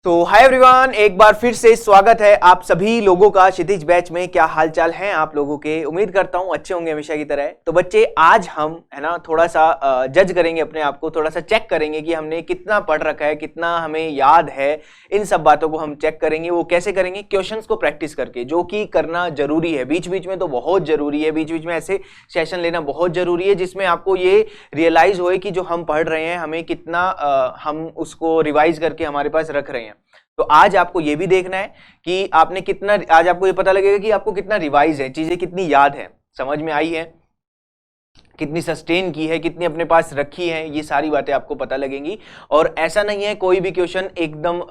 तो hi everyone, एक बार फिर से स्वागत है आप सभी लोगों का क्षितिज बैच में। क्या हालचाल हैं आप लोगों के? उम्मीद करता हूं अच्छे होंगे हमेशा की तरह। तो बच्चे, आज हम है ना थोड़ा सा जज करेंगे अपने आप को, थोड़ा सा चेक करेंगे कि हमने कितना पढ़ रखा है, कितना हमें याद है। इन सब बातों को हम चेक करेंगे। वो कैसे करेंगे? क्वेश्चंस को प्रैक्टिस करके, जो कि करना जरूरी है। बीच बीच में तो बहुत जरूरी है, बीच बीच में ऐसे सेशन लेना बहुत जरूरी है जिसमें आपको ये रियलाइज होए कि जो हम पढ़ रहे हैं हमें कितना हम उसको रिवाइज करके हमारे पास रख रहे हैं। तो आज आपको ये भी देखना है कि आपने कितना, आज आपको ये पता लगेगा कि आपको कितना रिवाइज है, चीजें कितनी याद है, समझ में आई है, कितनी सस्टेन की है, कितनी अपने पास रखी है। ये सारी बातें आपको पता लगेंगी। और ऐसा नहीं है कोई भी क्वेश्चन एकदम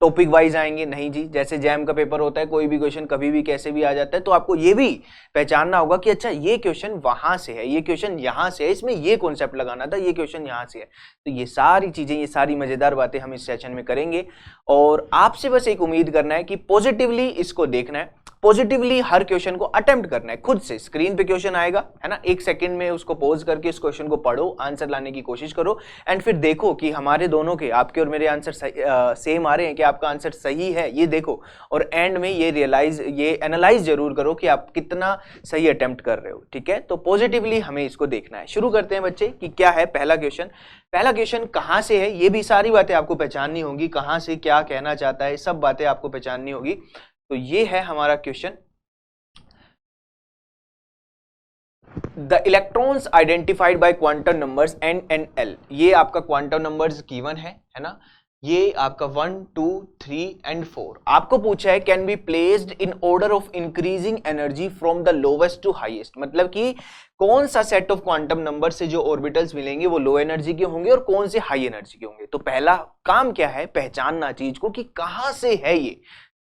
टॉपिक वाइज आएंगे, नहीं जी। जैसे जैम का पेपर होता है, कोई भी क्वेश्चन कभी भी कैसे भी आ जाता है। तो आपको ये भी पहचानना होगा कि अच्छा ये क्वेश्चन वहां से है, ये क्वेश्चन यहां से है, इसमें ये कॉन्सेप्ट लगाना था, ये क्वेश्चन यहां से है। तो ये सारी चीजें, ये सारी मजेदार बातें हम इस सेशन में करेंगे। और आपसे बस एक उम्मीद करना है कि पॉजिटिवली इसको देखना है, पॉजिटिवली हर क्वेश्चन को अटेम्प्ट करना है। खुद से स्क्रीन पे क्वेश्चन आएगा, है ना, एक सेकंड में उसको पॉज करके उस क्वेश्चन को पढ़ो, आंसर लाने की कोशिश करो। एंड फिर देखो कि हमारे दोनों के, आपके और मेरे आंसर सेम आ रहे हैं, कि आपका आंसर सही है, ये देखो। और एंड में ये रियलाइज, ये एनालाइज जरूर करो कि आप कितना सही अटेम्प्ट कर रहे हो। ठीक है, तो पॉजिटिवली हमें इसको देखना है। शुरू करते हैं बच्चे कि क्या है पहला क्वेश्चन। पहला क्वेश्चन कहां से है, ये भी सारी बातें आपको पहचाननी होगी। कहां से क्या कहना चाहता है, सब बातें आपको पहचाननी होगी। तो ये है हमारा question. The electrons identified by quantum numbers n and l। ये आपका क्वांटम नंबर्स गिवन है ना। ये आपका 1, 2, 3 and 4 आपको पूछा है can be placed in order of increasing energy from the lowest to highest. मतलब कि कौन सा सेट ऑफ क्वांटम नंबर से जो ऑर्बिटल्स मिलेंगे वो लो एनर्जी के होंगे और कौन से हाई एनर्जी के होंगे। तो पहला काम क्या है? पहचानना चीज को कि कहां से है ये।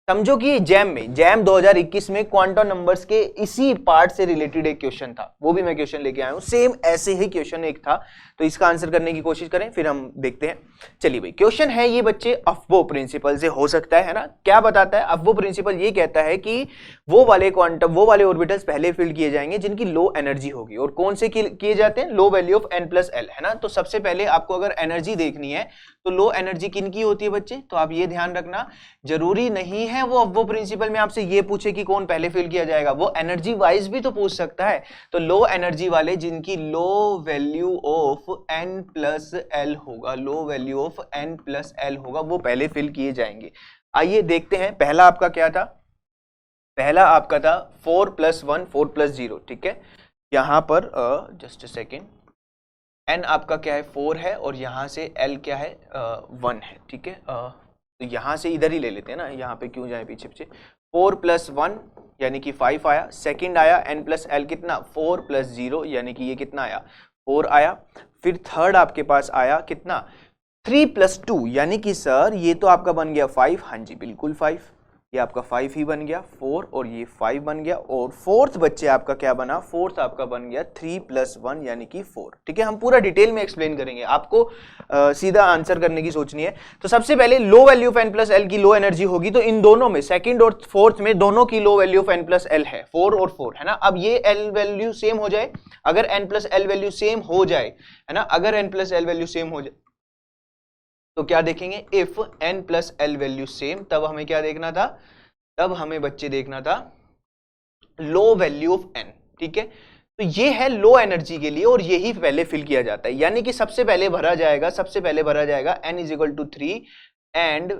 समझो कि जैम 2021 में क्वांटम नंबर्स के इसी पार्ट से रिलेटेड एक क्वेश्चन था, वो भी मैं क्वेश्चन लेके आया हूं। सेम ऐसे ही क्वेश्चन एक था, तो इसका आंसर करने की कोशिश करें, फिर हम देखते हैं। चलिए भाई, क्वेश्चन है ये बच्चे, अफबो प्रिंसिपल से हो सकता है ना। क्या बताता है अफबो प्रिंसिपल? ये कहता है कि वो वाले ऑर्बिटल्स पहले फील्ड किए जाएंगे जिनकी लो एनर्जी होगी। और कौन से किए जाते हैं? लो वैल्यू ऑफ n+l, है ना। तो सबसे पहले आपको अगर एनर्जी देखनी है तो लो एनर्जी किन की होती है बच्चे? तो आप ये ध्यान रखना, जरूरी नहीं है वो प्रिंसिपल में आपसे ये पूछे कि कौन पहले फिल किया जाएगा, वो एनर्जी वाइज भी तो पूछ सकता है। तो लो एनर्जी वाले जिनकी लो वैल्यू ऑफ n+l होगा, लो वैल्यू ऑफ n+l होगा, वो पहले फिल किए जाएंगे। आइए देखते हैं। पहला आपका क्या था? पहला आपका था 4+1 4+0। ठीक है, यहां पर जस्ट अ सेकेंड, n आपका क्या है? 4 है, और यहां से l क्या है? 1 है। ठीक है, तो यहां से इधर ही ले लेते हैं ना, यहां पे क्यों जाए पीछे पीछे। 4+1 यानी कि 5 आया। सेकंड आया n+l कितना? 4+0 यानी कि ये कितना आया? 4 आया। फिर थर्ड आपके पास आया कितना? 3+2 यानी कि सर ये तो आपका बन गया 5। हाँ जी बिल्कुल 5, ये आपका 5 ही बन गया, 4 और ये 5 बन गया। और फोर्थ बच्चे आपका क्या बना? फोर्थ आपका बन गया 3+1 यानी कि 4। ठीक है, हम पूरा डिटेल में एक्सप्लेन करेंगे, आपको सीधा आंसर करने की सोचनी है। तो सबसे पहले लो वैल्यू ऑफ n+l की लो एनर्जी होगी, तो इन दोनों में, सेकंड और फोर्थ में, दोनों की लो वैल्यू ऑफ n+l है, 4 और 4, है ना। अब ये l वैल्यू सेम हो जाए, अगर n+l वैल्यू सेम हो जाए, है ना, अगर n+l वैल्यू सेम हो जाए तो क्या देखेंगे? इफ n+l वैल्यू सेम, तब हमें क्या देखना था? तब हमें बच्चे देखना था लो वैल्यू ऑफ n। ठीक है, तो ये है लो एनर्जी के लिए, और यही पहले फिल किया जाता है। यानी कि सबसे पहले भरा जाएगा n = 3 एंड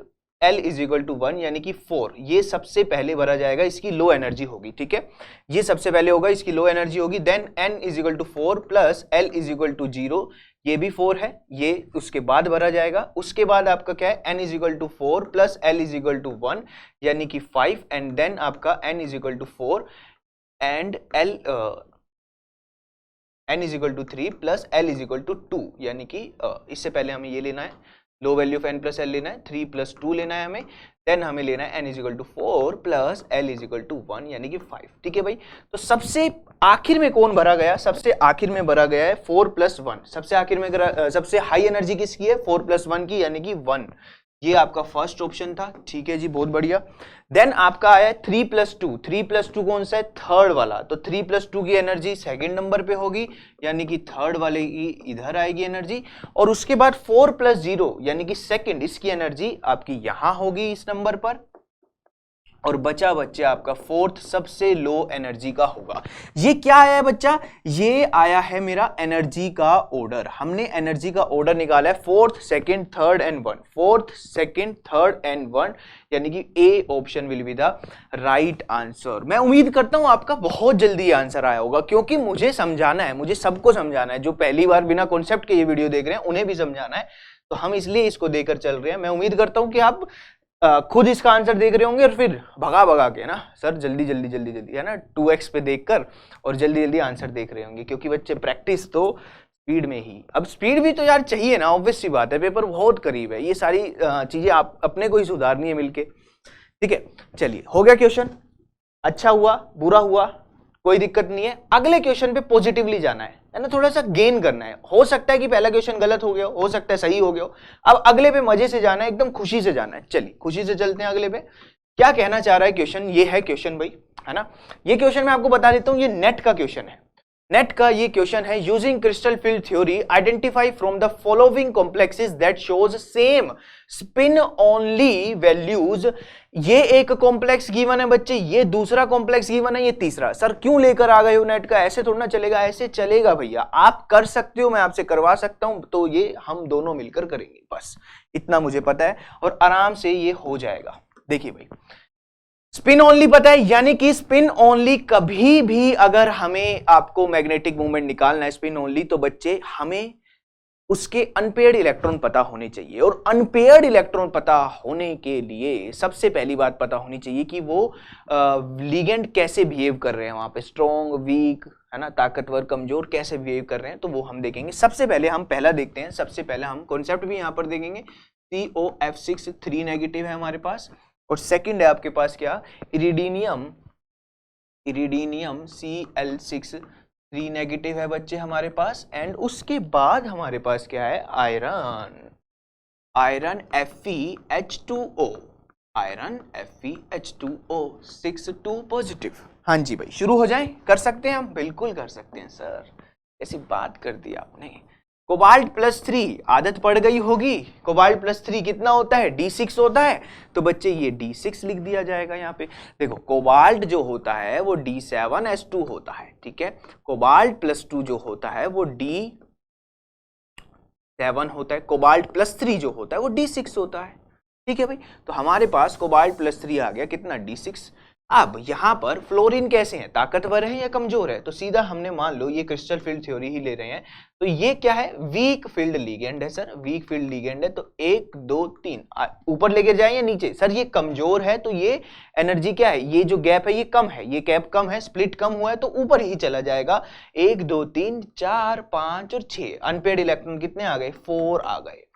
l = 1 यानी कि 4। ये सबसे पहले भरा जाएगा, इसकी लो एनर्जी होगी। ठीक है, ये सबसे पहले होगा, इसकी लो एनर्जी होगी। देन n = 4 प्लस l = 0, ये भी 4 है, ये उसके बाद भरा जाएगा। उसके बाद आपका क्या है? n = 4 प्लस l = 1 यानी कि 5, एंड देन आपका n = 4 and n = 3 plus l = 2 यानी कि इससे पहले हमें ये लेना है, लो वैल्यू ऑफ n+l लेना है, 3+2 लेना है हमें, देन हमें लेना है n = 4 प्लस l = 1 यानी कि 5। ठीक है भाई, तो सबसे आखिर में कौन भरा गया? सबसे आखिर में भरा गया है 4+1। सबसे आखिर में सबसे हाई एनर्जी किसकी है? 4+1 की, यानी कि 1। ये आपका फर्स्ट ऑप्शन था, ठीक है जी, बहुत बढ़िया। देन आपका आया 3+2, 3+2 कौन सा है, थर्ड वाला, तो 3+2 की एनर्जी सेकंड नंबर पे होगी, यानी कि थर्ड वाले की इधर आएगी एनर्जी। और उसके बाद 4+0 यानी कि सेकंड, इसकी एनर्जी आपकी यहां होगी इस नंबर पर, और बचा बच्चे आपका फोर्थ सबसे लो एनर्जी का होगा। ये क्या आया है बच्चा, ये आया है मेरा एनर्जी का ऑर्डर। हमने एनर्जी का ऑर्डर निकाला है fourth, second, third and one, fourth, second, third and one, यानी कि A option will be the right answer. मैं उम्मीद करता हूं आपका बहुत जल्दी आंसर आया होगा, क्योंकि मुझे समझाना है, मुझे सबको समझाना है, जो पहली बार बिना कॉन्सेप्ट के ये वीडियो देख रहे हैं उन्हें भी समझाना है, तो हम इसलिए इसको देकर चल रहे हैं। मैं उम्मीद करता हूं कि आप खुद इसका आंसर देख रहे होंगे और फिर भगा भगा के ना सर जल्दी जल्दी जल्दी जल्दी, है ना, 2x पे देखकर और जल्दी जल्दी आंसर देख रहे होंगे, क्योंकि बच्चे प्रैक्टिस तो स्पीड में ही, अब स्पीड भी तो यार चाहिए ना, ऑब्वियस सी बात है, पेपर बहुत करीब है, ये सारी चीजें आप अपने को ही सुधारनी है मिलके, ठीक है। चलिए हो गया क्वेश्चन, अच्छा हुआ बुरा हुआ कोई दिक्कत नहीं है, अगले क्वेश्चन पे पॉजिटिवली जाना है ना, थोड़ा सा गेन करना है। हो सकता है कि पहला क्वेश्चन गलत हो गया हो सकता है सही हो गया हो, अब अगले पे मजे से जाना है, एकदम खुशी से जाना है। चलिए खुशी से चलते हैं अगले पे, क्या कहना चाह रहा है क्वेश्चन, ये है क्वेश्चन भाई, है ना। ये क्वेश्चन मैं आपको बता देता हूं, ये नेट का क्वेश्चन है, नेट का ये क्वेश्चन है। Using crystal field theory identify from the following complexes that shows same spin only values. ये एक कॉम्प्लेक्स गिवन है बच्चे, ये दूसरा कॉम्प्लेक्स गिवन है, ये तीसरा। सर क्यों लेकर आ गए हो नेट का, ऐसे थोड़ा ना चलेगा, ऐसे चलेगा भैया, आप कर सकते हो, मैं आपसे करवा सकता हूं, तो ये हम दोनों मिलकर करेंगे, बस इतना मुझे पता है और आराम से ये हो जाएगा। देखिए भाई स्पिन ओनली पता है, यानी कि स्पिन ओनली कभी भी अगर हमें आपको मैग्नेटिक मूवमेंट निकालना है स्पिन ओनली, तो बच्चे हमें उसके अनपेयर्ड इलेक्ट्रॉन पता होने चाहिए, और अनपेयर्ड इलेक्ट्रॉन पता होने के लिए सबसे पहली बात पता होनी चाहिए कि वो लिगेंड कैसे बिहेव कर रहे हैं वहां पे, स्ट्रॉन्ग, वीक, है ना, ताकतवर, कमजोर, कैसे बिहेव कर रहे हैं, तो वो हम देखेंगे। सबसे पहले हम पहला देखते हैं, सबसे पहले हम कॉन्सेप्ट भी यहां पर देखेंगे। COF6 3 नेगेटिव है हमारे पास, और सेकंड है आपके पास क्या, इरिडीनियम, इरिडीनियम Cl6 3 नेगेटिव है बच्चे हमारे पास। एंड उसके बाद हमारे पास क्या है, iron, iron FeH2O, iron FeH2O 6 2 positive. हाँ जी भाई शुरू हो जाए, कर सकते हैं हम, बिल्कुल कर सकते हैं सर, ऐसी बात कर दी आपने। कोबाल्ट +3 आदत पड़ गई होगी, कोबाल्ट +3 कितना होता है, D6 होता है, तो बच्चे ये D6 लिख दिया जाएगा यहाँ पे। देखो कोबाल्ट जो होता है वो D7S2 होता है, ठीक है, कोबाल्ट +2 जो होता है वो D7 होता है, कोबाल्ट +3 जो होता है वो D6 होता है, ठीक है भाई। तो हमारे पास कोबाल्ट +3 आ गया कितना, D6। अब यहां पर फ्लोरीन कैसे है, ताकतवर है या कमजोर है, तो सीधा हमने मान लो ये क्रिस्टल फील्ड थ्योरी ही ले रहे हैं, तो ये क्या है, वीक फील्ड लिगेंड है सर, वीक फील्ड लिगेंड है, तो 1 2 3 ऊपर लेके जाए या नीचे, सर ये कमजोर है, तो ये एनर्जी क्या है, ये जो गैप है ये कम है, ये गैप कम है, स्प्लिट कम हुआ है, तो ऊपर ही चला जाएगा। 1 2 3 4 5 और 6 अनपेयर्ड इलेक्ट्रॉन कितने आ गए, 4 आ गए,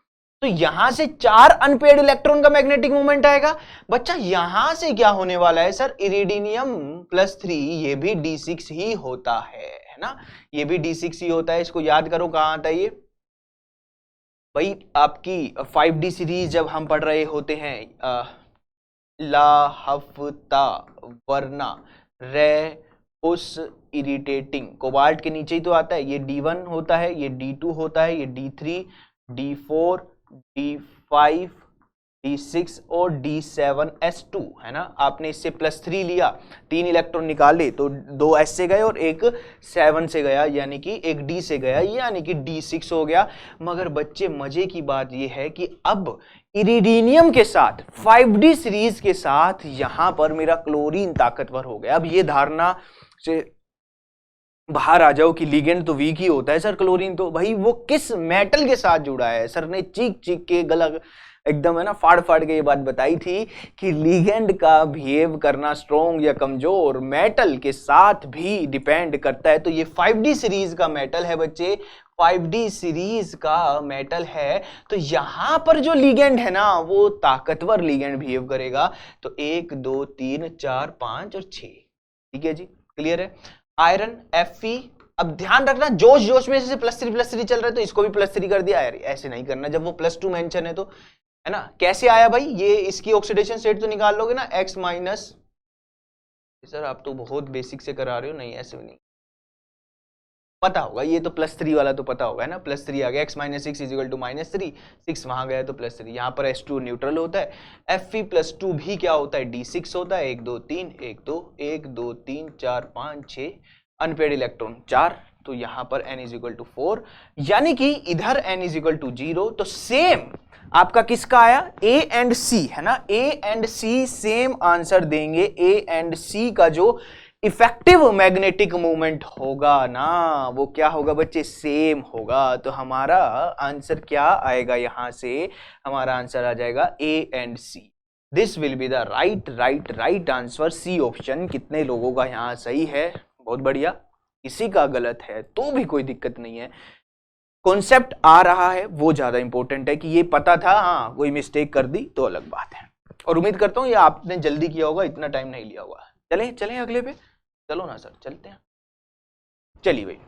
तो यहां से 4 अनपेयर्ड इलेक्ट्रॉन का मैग्नेटिक मोमेंट आएगा। बच्चा यहां से क्या होने वाला है सर, इरिडिनियम +3 ये भी D6 ही होता है ना, ये भी D6 ही होता है, इसको याद करो कहां आता है ये भाई, आपकी 5D सीरीज जब हम पढ़ रहे होते हैं, ला हफ्ता वरना रे उस इरिटेटिंग, कोबाल्ट के नीचे ही तो आता है, ये D1 होता है, ये D2 होता है, ये D3 D4 D5 D6 और D7S2 है ना। आपने इससे +3 लिया, 3 इलेक्ट्रॉन निकाले तो 2 S से गए और एक 7 से गया, यानी कि एक D से गया, यानी कि D6 हो गया। मगर बच्चे मजे की बात यह है कि अब इरिडिनियम के साथ 5D सीरीज के साथ यहां पर मेरा क्लोरीन ताकतवर हो गया। अब ये धारणा से बाहर आ जाओ कि लिगेंड तो वीक ही होता है सर, क्लोरीन तो भाई वो किस मेटल के साथ जुड़ा है, सर ने चीख चीख के गला एकदम है ना फाड़ फाड़ के ये बात बताई थी कि लिगेंड का बिहेव करना स्ट्रॉन्ग या कमजोर मेटल के साथ भी डिपेंड करता है। तो ये 5D सीरीज का मेटल है बच्चे, 5D सीरीज का मेटल है, तो यहां पर जो लिगेंड है ना वो ताकतवर लिगेंड बिहेव करेगा। तो 1 2 3 4 5 और 6, ठीक है जी, क्लियर है। आयरन Fe, अब ध्यान रखना जोश जोश में जैसे +3 चल रहा है तो इसको भी +3 कर दिया यार, ऐसे नहीं करना, जब वो +2 मेंशन है तो है ना। कैसे आया भाई, ये इसकी ऑक्सीडेशन स्टेट तो निकाल लोगे ना, x माइनस, सर आप तो बहुत बेसिक से करा रहे हो, नहीं ऐसे भी नहीं पता होगा, ये तो +3 वाला तो पता होगा है ना, +3 आ गया, x minus six is equal to -3, 6 वहां गया तो +3, यहाँ पर H2 न्यूट्रल होता है, Fe+2 भी क्या होता है, D6 होता है, 1 2 3 1 2 1 2 3 4 5 6 अनपेड इलेक्ट्रॉन 4, तो यहाँ पर n इजिकल टू 4, यानी कि इधर n इजिकल टू 0, तो सेम आपका किसका आया, A एंड C है ना, A and C same answer देंगे, A एंड C का जो इफेक्टिव मैग्नेटिक मूवमेंट होगा ना, वो क्या होगा बच्चे, सेम होगा। तो हमारा आंसर क्या आएगा, यहां से हमारा आंसर आ जाएगा A and C। This will be the right answer, C option. कितने लोगों का यहां सही है, बहुत बढ़िया, किसी का गलत है तो भी कोई दिक्कत नहीं है, कॉन्सेप्ट आ रहा है वो ज्यादा इंपॉर्टेंट है, कि ये पता था, हाँ कोई मिस्टेक कर दी तो अलग बात है। और उम्मीद करता हूं ये आपने जल्दी किया होगा, इतना टाइम नहीं लिया होगा। चलें अगले पे, चलो ना सर, चलते हैं। चलिए भाई,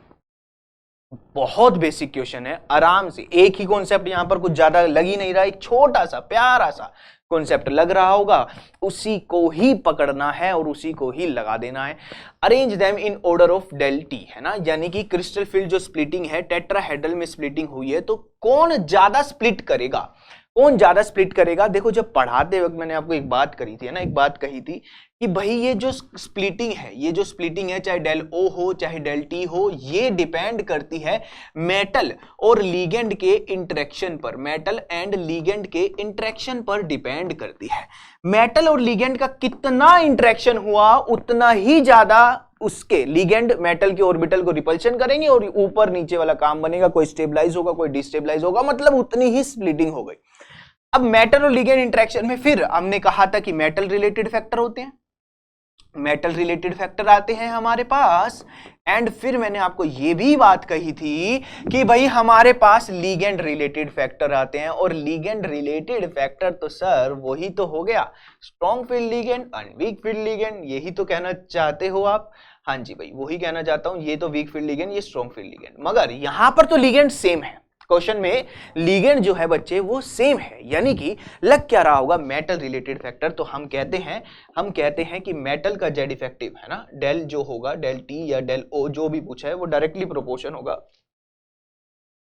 बहुत बेसिक क्वेश्चन है, आराम से, एक ही कॉन्सेप्ट, यहां पर कुछ ज्यादा लग ही नहीं रहा, एक छोटा सा प्यारा सा कॉन्सेप्ट लग रहा होगा, उसी को ही पकड़ना है और उसी को ही लगा देना है। Arrange them in order of del T, है ना, यानी कि क्रिस्टल फील्ड जो स्प्लिटिंग है, टेट्राहेड्रल में स्प्लिटिंग हुई है, तो कौन ज्यादा स्प्लिट करेगा, कौन ज्यादा स्प्लिट करेगा। देखो जब पढ़ाते वक्त मैंने आपको एक बात करी थी ना, एक बात कही थी कि भाई ये जो स्प्लिटिंग है, ये जो स्प्लिटिंग है, चाहे डेल ओ हो चाहे डेल टी हो, ये डिपेंड करती है मेटल और लीगेंड के इंटरेक्शन पर, मेटल एंड लीगेंड के इंटरेक्शन पर डिपेंड करती है। मेटल और लीगेंड का कितना इंटरेक्शन हुआ, उतना ही ज्यादा उसके लीगेंड मेटल के ऑर्बिटल को रिपल्शन करेंगे और ऊपर नीचे वाला काम बनेगा, कोई स्टेबलाइज होगा कोई डिस्टेबलाइज होगा, मतलब उतनी ही स्प्लिटिंग हो गई। अब मेटल और लीगेंड इंटरेक्शन में फिर हमने कहा था कि मेटल रिलेटेड फैक्टर होते हैं, मेटल रिलेटेड फैक्टर आते हैं हमारे पास, एंड फिर मैंने आपको यह भी बात कही थी कि भाई हमारे पास लीगेंड रिलेटेड फैक्टर आते हैं, और लीगेंड रिलेटेड फैक्टर तो सर वही तो हो गया strong field ligand and weak field ligand, यही तो कहना चाहते हो आप। हाँ जी भाई, वही कहना चाहता हूं, ये तो वीक फील्ड लीगेंड, ये स्ट्रॉन्ग फील्ड लीगेंड, मगर यहां पर तो लीगेंड सेम है, क्वेश्चन में लीगेंड जो है बच्चे वो सेम है, यानी कि लग क्या रहा होगा, मेटल रिलेटेड फैक्टर। तो हम कहते हैं कि मेटल का जेड इफेक्टिव, है ना, डेल जो होगा, डेल टी या डेल ओ जो भी पूछा है, वो डायरेक्टली प्रोपोर्शन होगा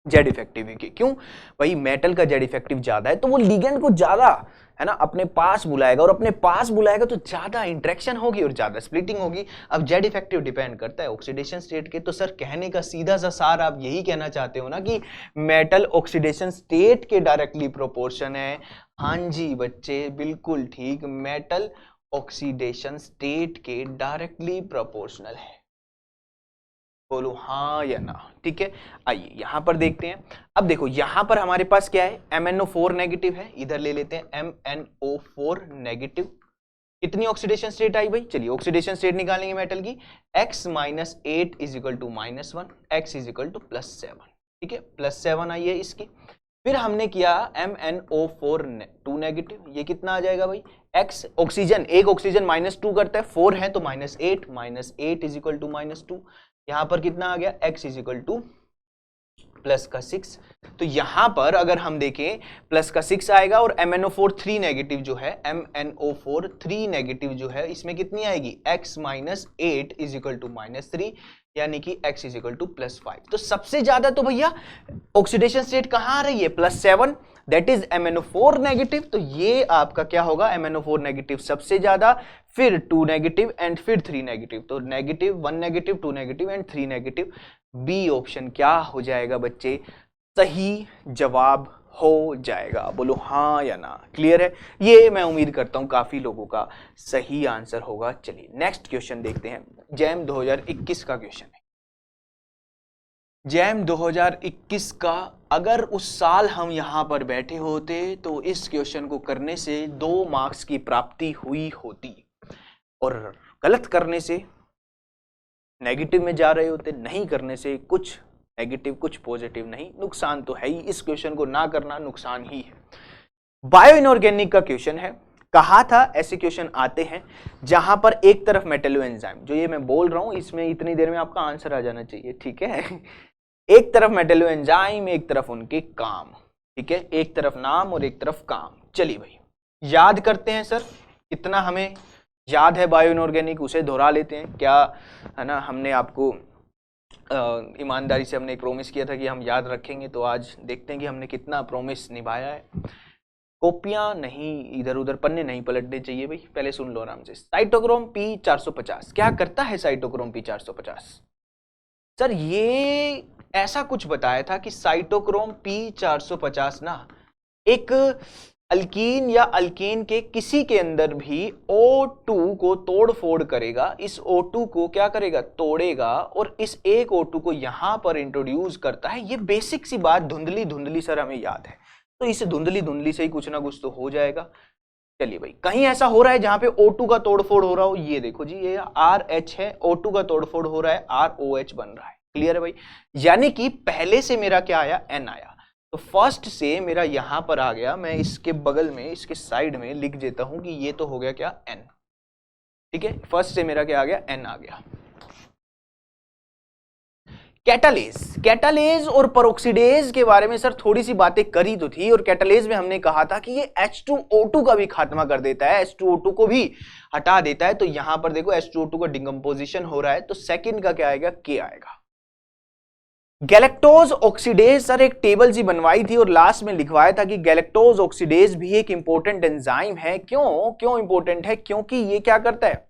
जेड इफेक्टिव के। क्यों भाई, मेटल का जेड इफेक्टिव ज्यादा है, तो वो लीगेंड को ज्यादा, है ना, अपने पास बुलाएगा, और अपने पास बुलाएगा तो ज्यादा इंटरेक्शन होगी और ज्यादा स्प्लिटिंग होगी। अब जेड इफेक्टिव डिपेंड करता है ऑक्सीडेशन स्टेट के, तो सर कहने का सीधा सा सार आप यही कहना चाहते हो ना कि मेटल ऑक्सीडेशन स्टेट के डायरेक्टली प्रोपोर्शन है। हाँ जी बच्चे, बिल्कुल ठीक, मेटल ऑक्सीडेशन स्टेट के डायरेक्टली प्रोपोर्शनल है, बोलो हाँ या ना। ठीक है, आइए यहां पर देखते हैं। अब देखो यहां पर हमारे पास क्या है, MnO4 नेगेटिव है, इधर ले लेते हैं MnO4 नेगेटिव। कितनी ऑक्सीडेशन स्टेट आई भाई, चलिए ऑक्सीडेशन स्टेट निकालेंगे मेटल की, x minus 8 is equal to -1, x is equal to +7, ठीक है, +7 आई है इसकी। फिर हमने किया MnO4 2 नेगेटिव, ये कितना आ जाएगा भाई, x ऑक्सीजन, एक ऑक्सीजन -2 करता है, 4 है तो -8 इज इक्वल टू -2, यहां पर कितना आ गया, x इज इक्वल टू +6। तो यहां पर अगर हम देखें +6 आएगा, और MnO4 3 नेगेटिव जो है, MnO4 3 नेगेटिव जो है, इसमें कितनी आएगी, x minus 8 is equal to -3, यानी कि x इज इक्वल टू +5। तो सबसे ज्यादा तो भैया ऑक्सीडेशन स्टेट कहां आ रही है, +7, दैट इज MnO4 नेगेटिव। तो ये आपका क्या होगा, MnO4 नेगेटिव सबसे ज्यादा, फिर 2 नेगेटिव एंड फिर 3 नेगेटिव, तो negative 1 negative 2 negative and 3 negative. B option क्या हो जाएगा बच्चे, सही जवाब हो जाएगा, बोलो हाँ या ना। क्लियर है, ये मैं उम्मीद करता हूं काफी लोगों का सही आंसर होगा। चलिए नेक्स्ट क्वेश्चन देखते हैं, जैम 2021 का क्वेश्चन है। जैम 2021 का, अगर उस साल हम यहां पर बैठे होते तो इस क्वेश्चन को करने से 2 मार्क्स की प्राप्ति हुई होती, और गलत करने से नेगेटिव में जा रहे होते, नहीं करने से कुछ नेगेटिव कुछ पॉजिटिव नहीं, नुकसान तो है ही, इस क्वेश्चन को ना करना नुकसान ही है। बायो इनऑर्गेनिक का क्वेश्चन है, कहा था ऐसे क्वेश्चन आते हैं जहां पर एक तरफ मेटलो एंजाइम, जो ये मैं बोल रहा हूं इसमें इतनी देर में आपका आंसर आ जाना चाहिए, ठीक है, एक तरफ मेटलो एंजाइम, एक तरफ उनके काम, ठीक है, एक तरफ नाम और एक तरफ काम, चलिए भाई याद करते हैं सर, इतना हमें याद है बायो इनऑर्गेनिक, उसे दोहरा लेते हैं क्या, है ना। हमने आपको ईमानदारी से हमने एक प्रॉमिस किया था कि हम याद रखेंगे, तो आज देखते हैं कि हमने कितना प्रॉमिस निभाया है। कॉपियां नहीं, इधर उधर पन्ने नहीं पलटने चाहिए भाई, पहले सुन लो आराम से। साइटोक्रोम P450 क्या करता है? साइटोक्रोम P450 सर ये ऐसा कुछ बताया था कि साइटोक्रोम P450 ना एक अल्कीन या अल्केन के किसी के अंदर भी O2 को तोड़ फोड़ करेगा, इस O2 को क्या करेगा? तोड़ेगा, और इस एक O2 को यहां पर इंट्रोड्यूस करता है। ये बेसिक सी बात धुंधली धुंधली सर हमें याद है, तो इस धुंधली धुंधली से ही कुछ ना कुछ तो हो जाएगा। चलिए भाई, कहीं ऐसा हो रहा है जहां पे O2 का तोड़फोड़ हो रहा हो, ये देखो जी, ये RH है, O2 का तोड़फोड़ हो रहा है, ROH बन रहा है। क्लियर है भाई? यानी कि पहले से मेरा क्या आया? N आया, तो फर्स्ट से मेरा यहां पर आ गया, मैं इसके बगल में, इसके साइड में लिख देता हूं कि ये तो हो गया क्या? N। ठीक है, फर्स्ट से मेरा क्या आ गया? N आ गया। कैटालेज, कैटालेज और पेरोक्सिडेज के बारे में सर थोड़ी सी बातें करी तो थी, और कैटालेज में हमने कहा था कि ये H2O2 का भी खात्मा कर देता है, H2O2 को भी हटा देता है। तो यहां पर देखो H2O2 का डिकम्पोजिशन हो रहा है, तो सेकंड का क्या आएगा? K आएगा। गैलेक्टोज ऑक्सीडेज सर एक टेबल जी बनवाई थी और लास्ट में लिखवाया था कि गैलेक्टोज ऑक्सीडेज भी एक इंपॉर्टेंट एंजाइम है। क्यों इंपॉर्टेंट है? क्योंकि ये क्या करता है?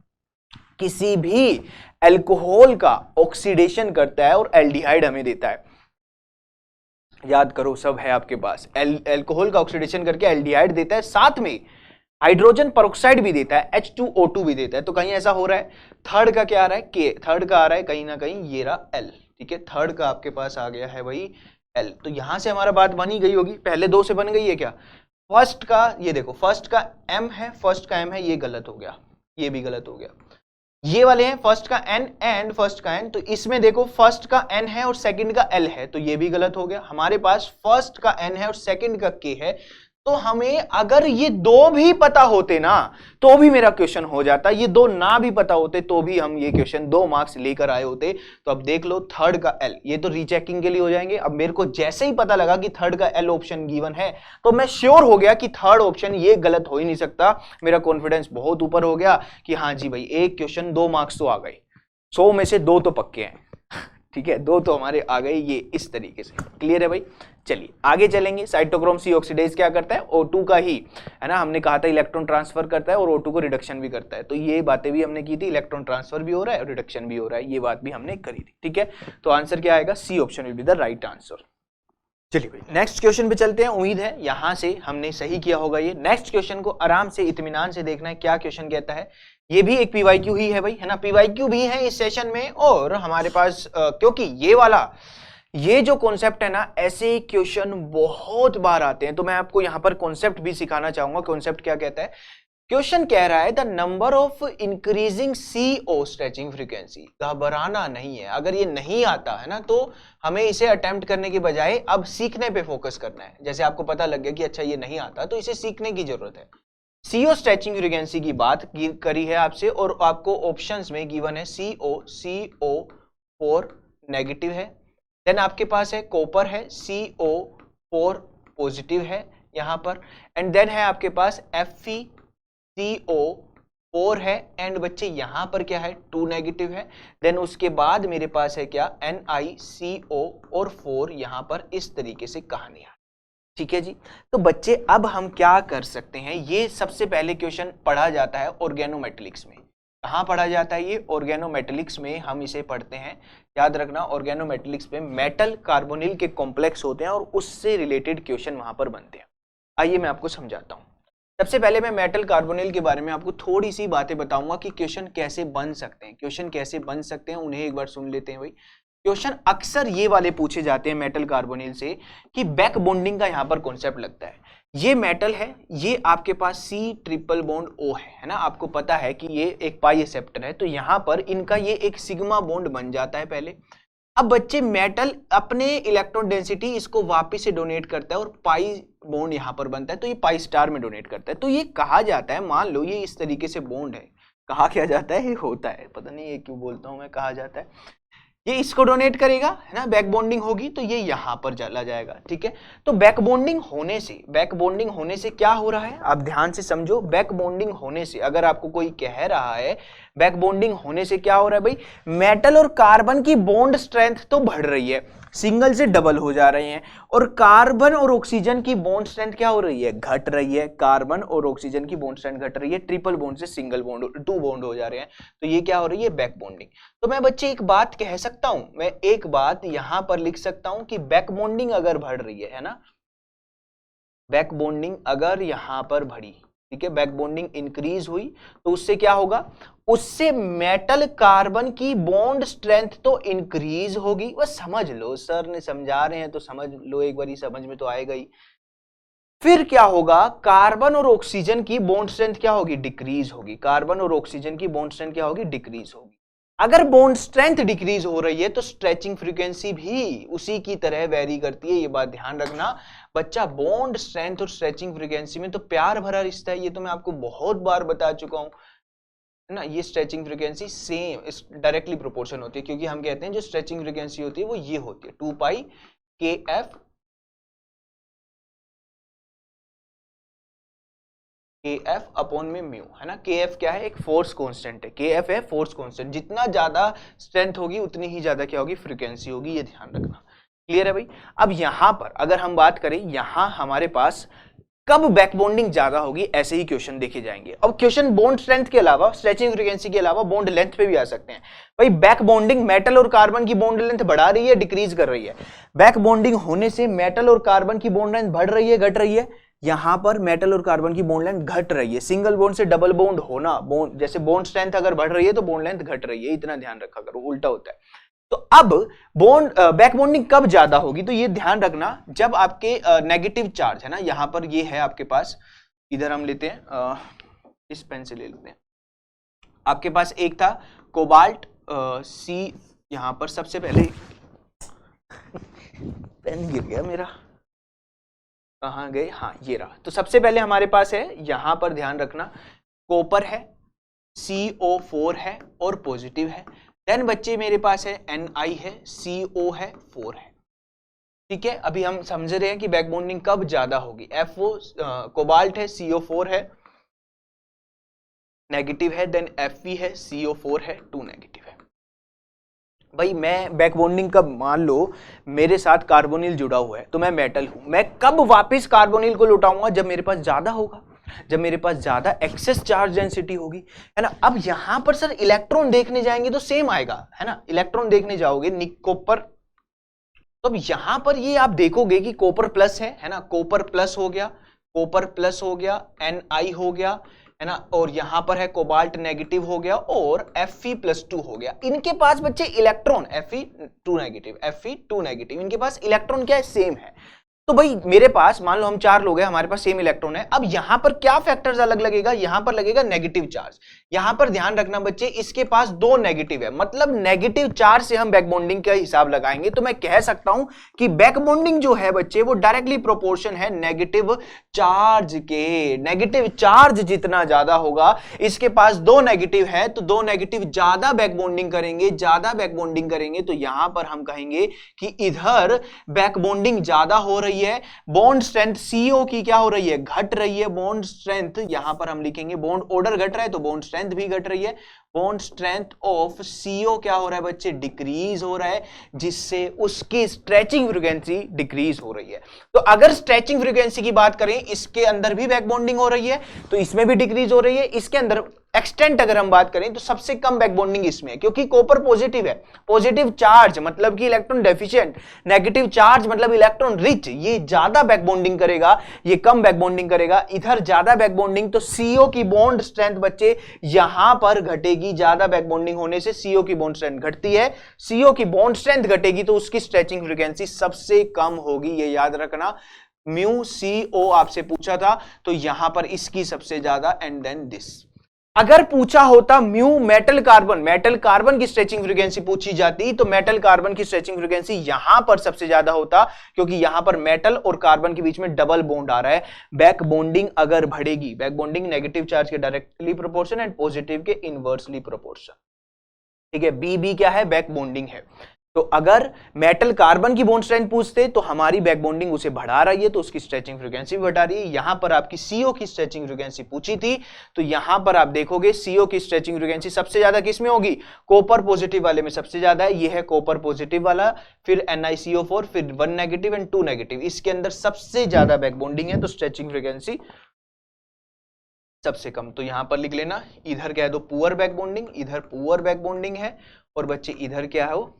किसी भी अल्कोहल का ऑक्सीडेशन करता है और एल्डिहाइड हमें देता है। याद करो, सब है आपके पास। अल्कोहल का ऑक्सीडेशन करके एल्डिहाइड देता है, साथ में हाइड्रोजन पेरोक्साइड भी देता है, H2O2 भी देता है। तो कहीं ऐसा हो रहा है, थर्ड का क्या आ रहा है? K, थर्ड का आ रहा है कहीं ना कहीं, ये रहा L। ठीक है, थर्ड का आपके पास आ गया है भाई L। तो यहां से हमारा बात बनी गई होगी, पहले दो से बन गई है क्या? फर्स्ट का ये देखो, फर्स्ट का M है, फर्स्ट का M है, ये गलत हो गया, ये भी गलत हो गया। ये वाले हैं फर्स्ट का N एंड फर्स्ट का N, तो इसमें देखो फर्स्ट का N है और सेकंड का L है, तो ये भी गलत हो गया। हमारे पास फर्स्ट का N है और सेकंड का K है, तो हमें अगर ये दो भी पता होते ना तो भी मेरा क्वेश्चन हो जाता, ये दो ना भी पता होते तो भी हम ये क्वेश्चन 2 मार्क्स लेकर आए होते। तो अब देख लो थर्ड का L, ये तो रीचेकिंग के लिए हो जाएंगे। अब मेरे को जैसे ही पता लगा कि थर्ड का L ऑप्शन गिवन है, तो मैं श्योर हो गया कि थर्ड ऑप्शन ये गलत हो ही नहीं सकता। मेरा कॉन्फिडेंस बहुत ऊपर हो गया कि हाँ जी भाई, एक क्वेश्चन 2 मार्क्स तो आ गए, 100 में से 2 तो पक्के हैं। ठीक है, 2 तो हमारे आ गए, ये इस तरीके से। क्लियर है भाई? चलिए आगे चलेंगे। साइटोक्रोम C ऑक्सीडेज क्या करता है? O2 का ही, है ना, हमने कहा था इलेक्ट्रॉन ट्रांसफर करता है और O2 को रिडक्शन भी करता है। तो ये बातें भी हमने की थी, इलेक्ट्रॉन ट्रांसफर भी हो रहा है और रिडक्शन भी हो रहा है, ये बात भी हमने करी थी। ठीक है, तो आंसर क्या आएगा? C option will be the right answer. चलिए भाई नेक्स्ट क्वेश्चन पे चलते हैं। उम्मीद है यहां से हमने सही किया होगा। ये नेक्स्ट क्वेश्चन को आराम से इत्मीनान से देखना है, क्या क्वेश्चन कहता है। ये भी एक PYQ ही है भाई, है ना, PYQ भी है इस सेशन में। और हमारे पास क्योंकि ये वाला, ये जो कॉन्सेप्ट है ना, ऐसे क्वेश्चन बहुत बार आते हैं, तो मैं आपको यहां पर कॉन्सेप्ट भी सिखाना चाहूंगा। कॉन्सेप्ट क्या कहता है? क्वेश्चन कह रहा है the number of increasing CO stretching frequency. घबराना नहीं है, अगर ये नहीं आता है ना तो हमें इसे अटेम्प्ट करने के बजाय अब सीखने पे फोकस करना है। जैसे आपको पता लग गया कि अच्छा ये नहीं आता, तो इसे सीखने की जरूरत है। CO स्ट्रेचिंग फ्रीक्वेंसी की बात करी है आपसे, और आपको ऑप्शंस में गिवन है CO4 नेगेटिव है, देन आपके पास है कॉपर है, CO4 पॉजिटिव है यहां पर, एंड देन है आपके पास FeCO4 है, एंड बच्चे यहां पर क्या है? 2 नेगेटिव है। देन उसके बाद मेरे पास है क्या? NiCO और 4 यहां पर इस तरीके से कहानियां। ठीक है जी, तो बच्चे अब हम क्या कर सकते हैं? ये सबसे पहले क्वेश्चन पढ़ा जाता है ऑर्गेनोमेटेलिक्स में। कहां पढ़ा जाता है ये? ऑर्गेनोमेटेलिक्स में हम इसे पढ़ते हैं। याद रखना, ऑर्गेनोमेटेलिक्स में मेटल कार्बोनिल के कॉम्प्लेक्स होते हैं और उससे रिलेटेड क्वेश्चन वहां पर बनते हैं। आइए मैं आपको समझाता हूं। सबसे पहले मैं मेटल कार्बोनिल के बारे में आपको थोड़ी सी बातें बताऊंगा कि क्वेश्चन कैसे बन सकते हैं। क्वेश्चन कैसे बन सकते हैं उन्हें एक बार सुन लेते हैं भाई। क्वेश्चन अक्सर ये वाले पूछे जाते हैं मेटल कार्बोनिल से कि बैक बॉन्डिंग का यहां पर कॉन्सेप्ट लगता है। ये मेटल है, ये आपके पास C ट्रिपल बॉन्ड O है ना, आपको पता है कि ये एक पाई एक्सेप्टर है, तो यहां पर इनका ये एक सिग्मा बॉन्ड बन जाता है पहले। अब बच्चे मेटल अपने इलेक्ट्रॉन डेंसिटी इसको वापस से डोनेट करता है और पाई बॉन्ड यहां पर बनता है, तो ये पाई स्टार में डोनेट करता है। तो ये कहा जाता है, मान लो ये इस तरीके से बॉन्ड है, कहा क्या जाता है? ये होता है, पता नहीं ये क्यों बोलता हूं मैं, कहा जाता है ये इसको डोनेट करेगा, है ना, बैक बॉन्डिंग होगी तो ये यहां पर चला जाएगा, ठीक है। तो बैक बॉन्डिंग होने से क्या हो रहा है, आप ध्यान से समझो। बैक बॉन्डिंग होने से, अगर आपको कोई कह रहा है बैक बॉन्डिंग होने से क्या हो रहा है भाई, मेटल और कार्बन की बॉन्ड स्ट्रेंथ तो बढ़ रही है, सिंगल से डबल हो जा रहे हैं, और कार्बन और ऑक्सीजन की बॉन्ड स्ट्रेंथ क्या हो रही है, घट रही है। कार्बन और ऑक्सीजन की बॉन्ड स्ट्रेंथ घट रही है, ट्रिपल बॉन्ड से सिंगल बॉन्ड, 2 बॉन्ड हो जा रहे हैं, तो ये क्या हो रही है, बैक बॉन्डिंग। तो मैं बच्चे एक बात कह सकता हूं, मैं एक बात यहां पर लिख सकता हूं कि बैक बॉन्डिंग अगर बढ़ रही है ना, बैक बॉन्डिंग अगर यहां पर बढ़ी, ठीक है, बैक बॉन्डिंग इंक्रीज हुई, तो उससे क्या होगा, उससे मेटल कार्बन की बॉन्ड स्ट्रेंथ तो इंक्रीज होगी। बस समझ लो, सर ने समझा रहे हैं तो समझ लो, एक बारी समझ में तो आएगा ही। फिर क्या होगा, कार्बन और ऑक्सीजन की बॉन्ड स्ट्रेंथ क्या होगी, डिक्रीज होगी। कार्बन और ऑक्सीजन की बॉन्ड स्ट्रेंथ क्या होगी, डिक्रीज होगी। अगर बॉन्ड स्ट्रेंथ डिक्रीज हो रही है तो स्ट्रेचिंग फ्रीक्वेंसी भी उसी की तरह वेरी करती है, ये बात ध्यान रखना बच्चा। बॉन्ड स्ट्रेंथ और स्ट्रेचिंग फ्रीक्वेंसी में तो प्यार भरा रिश्ता है, ये तो मैं आपको बहुत बार बता चुका हूं, है ना। ये stretching frequency same directly proportion होती है, क्योंकि हम कहते हैं जो स्ट्रेचिंग फ्रीक्वेंसी होती है वो ये होती है 2 पाई KF अपॉन में म्यू, है ना। KF क्या है, एक फोर्स कांस्टेंट है, KF है फोर्स कांस्टेंट। जितना ज्यादा स्ट्रेंथ होगी उतनी ही ज्यादा क्या होगी, फ्रीक्वेंसी होगी, ये ध्यान रखना। क्लियर है भाई। अब यहां पर अगर हम बात करें, यहां हमारे पास कब बैक बॉन्डिंग ज्यादा होगी, ऐसे ही क्वेश्चन देखे जाएंगे। अब क्वेश्चन बॉन्ड स्ट्रेंथ के अलावा, स्ट्रेचिंग फ्रीक्वेंसी के अलावा बॉन्ड लेंथ पे भी आ सकते हैं। भाई बैक बॉन्डिंग मेटल और कार्बन की बॉन्ड लेंथ बढ़ा रही है, डिक्रीज कर रही है। बैक बॉन्डिंग होने से मेटल और कार्बन की बॉन्ड लेंथ बढ़ रही है, घट रही है। यहां पर मेटल और कार्बन की बॉन्ड लेंथ घट रही है। सिंगल बॉन्ड से डबल बॉन्ड होना, बॉन्ड जैसे बॉन्ड स्ट्रेंथ अगर बढ़ रही है तो बॉन्ड लेंथ घट रही है, इतना ध्यान रखा करो, उल्टा होता है। तो अब बॉन्ड बैक बॉन्डिंग कब ज्यादा होगी, तो ये ध्यान रखना जब आपके नेगेटिव चार्ज, है ना, यहां पर ये है आपके पास, इधर हम लेते हैं, इस पेन से ले लेते हैं। आपके पास एक था कोबाल्ट सी, यहां पर सबसे पहले पेन गिर गया मेरा, कहां गए, हाँ ये रहा। तो सबसे पहले हमारे पास है, यहां पर ध्यान रखना, कॉपर है, CO4 है और पॉजिटिव है। देन बच्चे मेरे पास है Ni है, CO है, 4 है, ठीक है। अभी हम समझ रहे हैं कि बैक बॉन्डिंग कब ज्यादा होगी। FO कोबाल्ट है, CO4 है, नेगेटिव है, देन Fe है, CO4 है, 2 नेगेटिव है। भाई मैं बैक बॉन्डिंग कब, मान लो मेरे साथ कार्बोनिल जुड़ा हुआ है तो मैं मेटल हूं, मैं कब वापस कार्बोनिल को लौटाऊंगा, जब मेरे पास ज्यादा होगा, जब मेरे पास ज्यादा एक्सेस चार्ज डेंसिटी होगी, है ना। अब यहां पर सर इलेक्ट्रॉन देखने जाएंगे तो सेम आएगा, है ना, इलेक्ट्रॉन देखने जाओगे कॉपर, तो अब यहां पर ये आप देखोगे कि कॉपर प्लस है ना, कॉपर प्लस हो गया, कॉपर प्लस हो गया, Ni हो गया, है ना, और यहां पर है कोबाल्ट नेगेटिव हो गया और Fe+2 हो गया। इनके पास बच्चे इलेक्ट्रॉन Fe2 नेगेटिव, इनके पास इलेक्ट्रॉन क्या है, सेम है। तो भाई मेरे पास मान लो हम 4 लोग हैं, हमारे पास सेम इलेक्ट्रॉन है। अब यहां पर क्या फैक्टर्स अलग लगेगा, यहां पर लगेगा नेगेटिव चार्ज। यहां पर ध्यान रखना बच्चे, इसके पास 2 नेगेटिव है, मतलब नेगेटिव चार्ज से हम बैक बॉन्डिंग का हिसाब लगाएंगे। तो मैं कह सकता हूं कि बैक बॉन्डिंग जो है बच्चे वो डायरेक्टली प्रोपोर्शन है नेगेटिव चार्ज के। नेगेटिव चार्ज जितना ज्यादा होगा, इसके पास 2 नेगेटिव है तो 2 नेगेटिव ज्यादा बैक बॉन्डिंग करेंगे, ज्यादा बैक बॉन्डिंग करेंगे, तो यहां पर हम कहेंगे कि इधर बैक बॉन्डिंग ज्यादा हो रही है। बॉन्ड स्ट्रेंथ CO की क्या हो रही है, घट रही है। बॉन्ड स्ट्रेंथ यहां पर हम लिखेंगे, बॉन्ड ऑर्डर घट रहा है तो बॉन्ड स्ट्रेंथ भी घट रही है। बॉन्ड स्ट्रेंथ ऑफ CO क्या हो रहा है बच्चे, डिक्रीज हो रहा है, जिससे उसकी स्ट्रेचिंग फ्रीक्वेंसी डिक्रीज हो रही है। तो अगर स्ट्रेचिंग फ्रीक्वेंसी की बात करें, इसके अंदर भी बैक बॉन्डिंग हो रही है तो इसमें भी डिक्रीज हो रही है। इसके अंदर एक्सटेंट अगर हम बात करें तो सबसे कम बैक बॉन्डिंग इसमें है, क्योंकि कॉपर पॉजिटिव है। पॉजिटिव चार्ज मतलब कि इलेक्ट्रॉन डेफिशिएंट, नेगेटिव चार्ज मतलब इलेक्ट्रॉन रिच, ये ज्यादा बैक बॉन्डिंग करेगा, ये कम बैक बॉन्डिंग करेगा। इधर ज्यादा बैक बॉन्डिंग, तो CO की बॉन्ड स्ट्रेंथ बच्चे यहां पर घटेगी। ज्यादा बैक बॉन्डिंग होने से CO की बॉन्ड स्ट्रेंथ घटती है, CO की बॉन्ड स्ट्रेंथ घटेगी तो उसकी स्ट्रेचिंग फ्रीक्वेंसी सबसे कम होगी, ये याद रखना। μCO आपसे पूछा था तो यहां पर इसकी सबसे ज्यादा, एंड देन दिस। अगर पूछा होता म्यू मेटल कार्बन की स्ट्रेचिंग फ्रीक्वेंसी पूछी जाती तो मेटल कार्बन की स्ट्रेचिंग फ्रीक्वेंसी यहां पर सबसे ज्यादा होता, क्योंकि यहां पर मेटल और कार्बन के बीच में डबल बॉन्ड आ रहा है। बैक बॉन्डिंग अगर बढ़ेगी, बैक बॉन्डिंग नेगेटिव चार्ज के डायरेक्टली प्रोपोर्शन एंड पॉजिटिव के इनवर्सली प्रोपोर्शन। ठीक है। बी क्या है, बैक बॉन्डिंग है। तो अगर मेटल कार्बन की बॉन्ड स्ट्रेंथ पूछते तो हमारी बैक बॉन्डिंग उसे बढ़ा रही है तो उसकी स्ट्रेचिंग फ्रीक्वेंसी भी बढ़ा रही है। यहां पर आपकी CO की स्ट्रेचिंग फ्रीक्वेंसी पूछी थी तो यहां पर आप देखोगे CO की स्ट्रेचिंग फ्रीक्वेंसी सबसे ज्यादा किस में होगी, कॉपर पॉजिटिव वाले में सबसे ज्यादा है। ये है कॉपर पॉजिटिव वाला, फिर NiCO4, फिर 1 नेगेटिव एंड 2 नेगेटिव, इसके अंदर सबसे ज्यादा बैक बॉन्डिंग है तो स्ट्रेचिंग फ्रीक्वेंसी सबसे कम। तो यहां पर लिख लेना, इधर क्या है, दो पुअर बैक बॉन्डिंग, इधर पुअर बैक बॉन्डिंग है, और बच्चे इधर क्या है, वो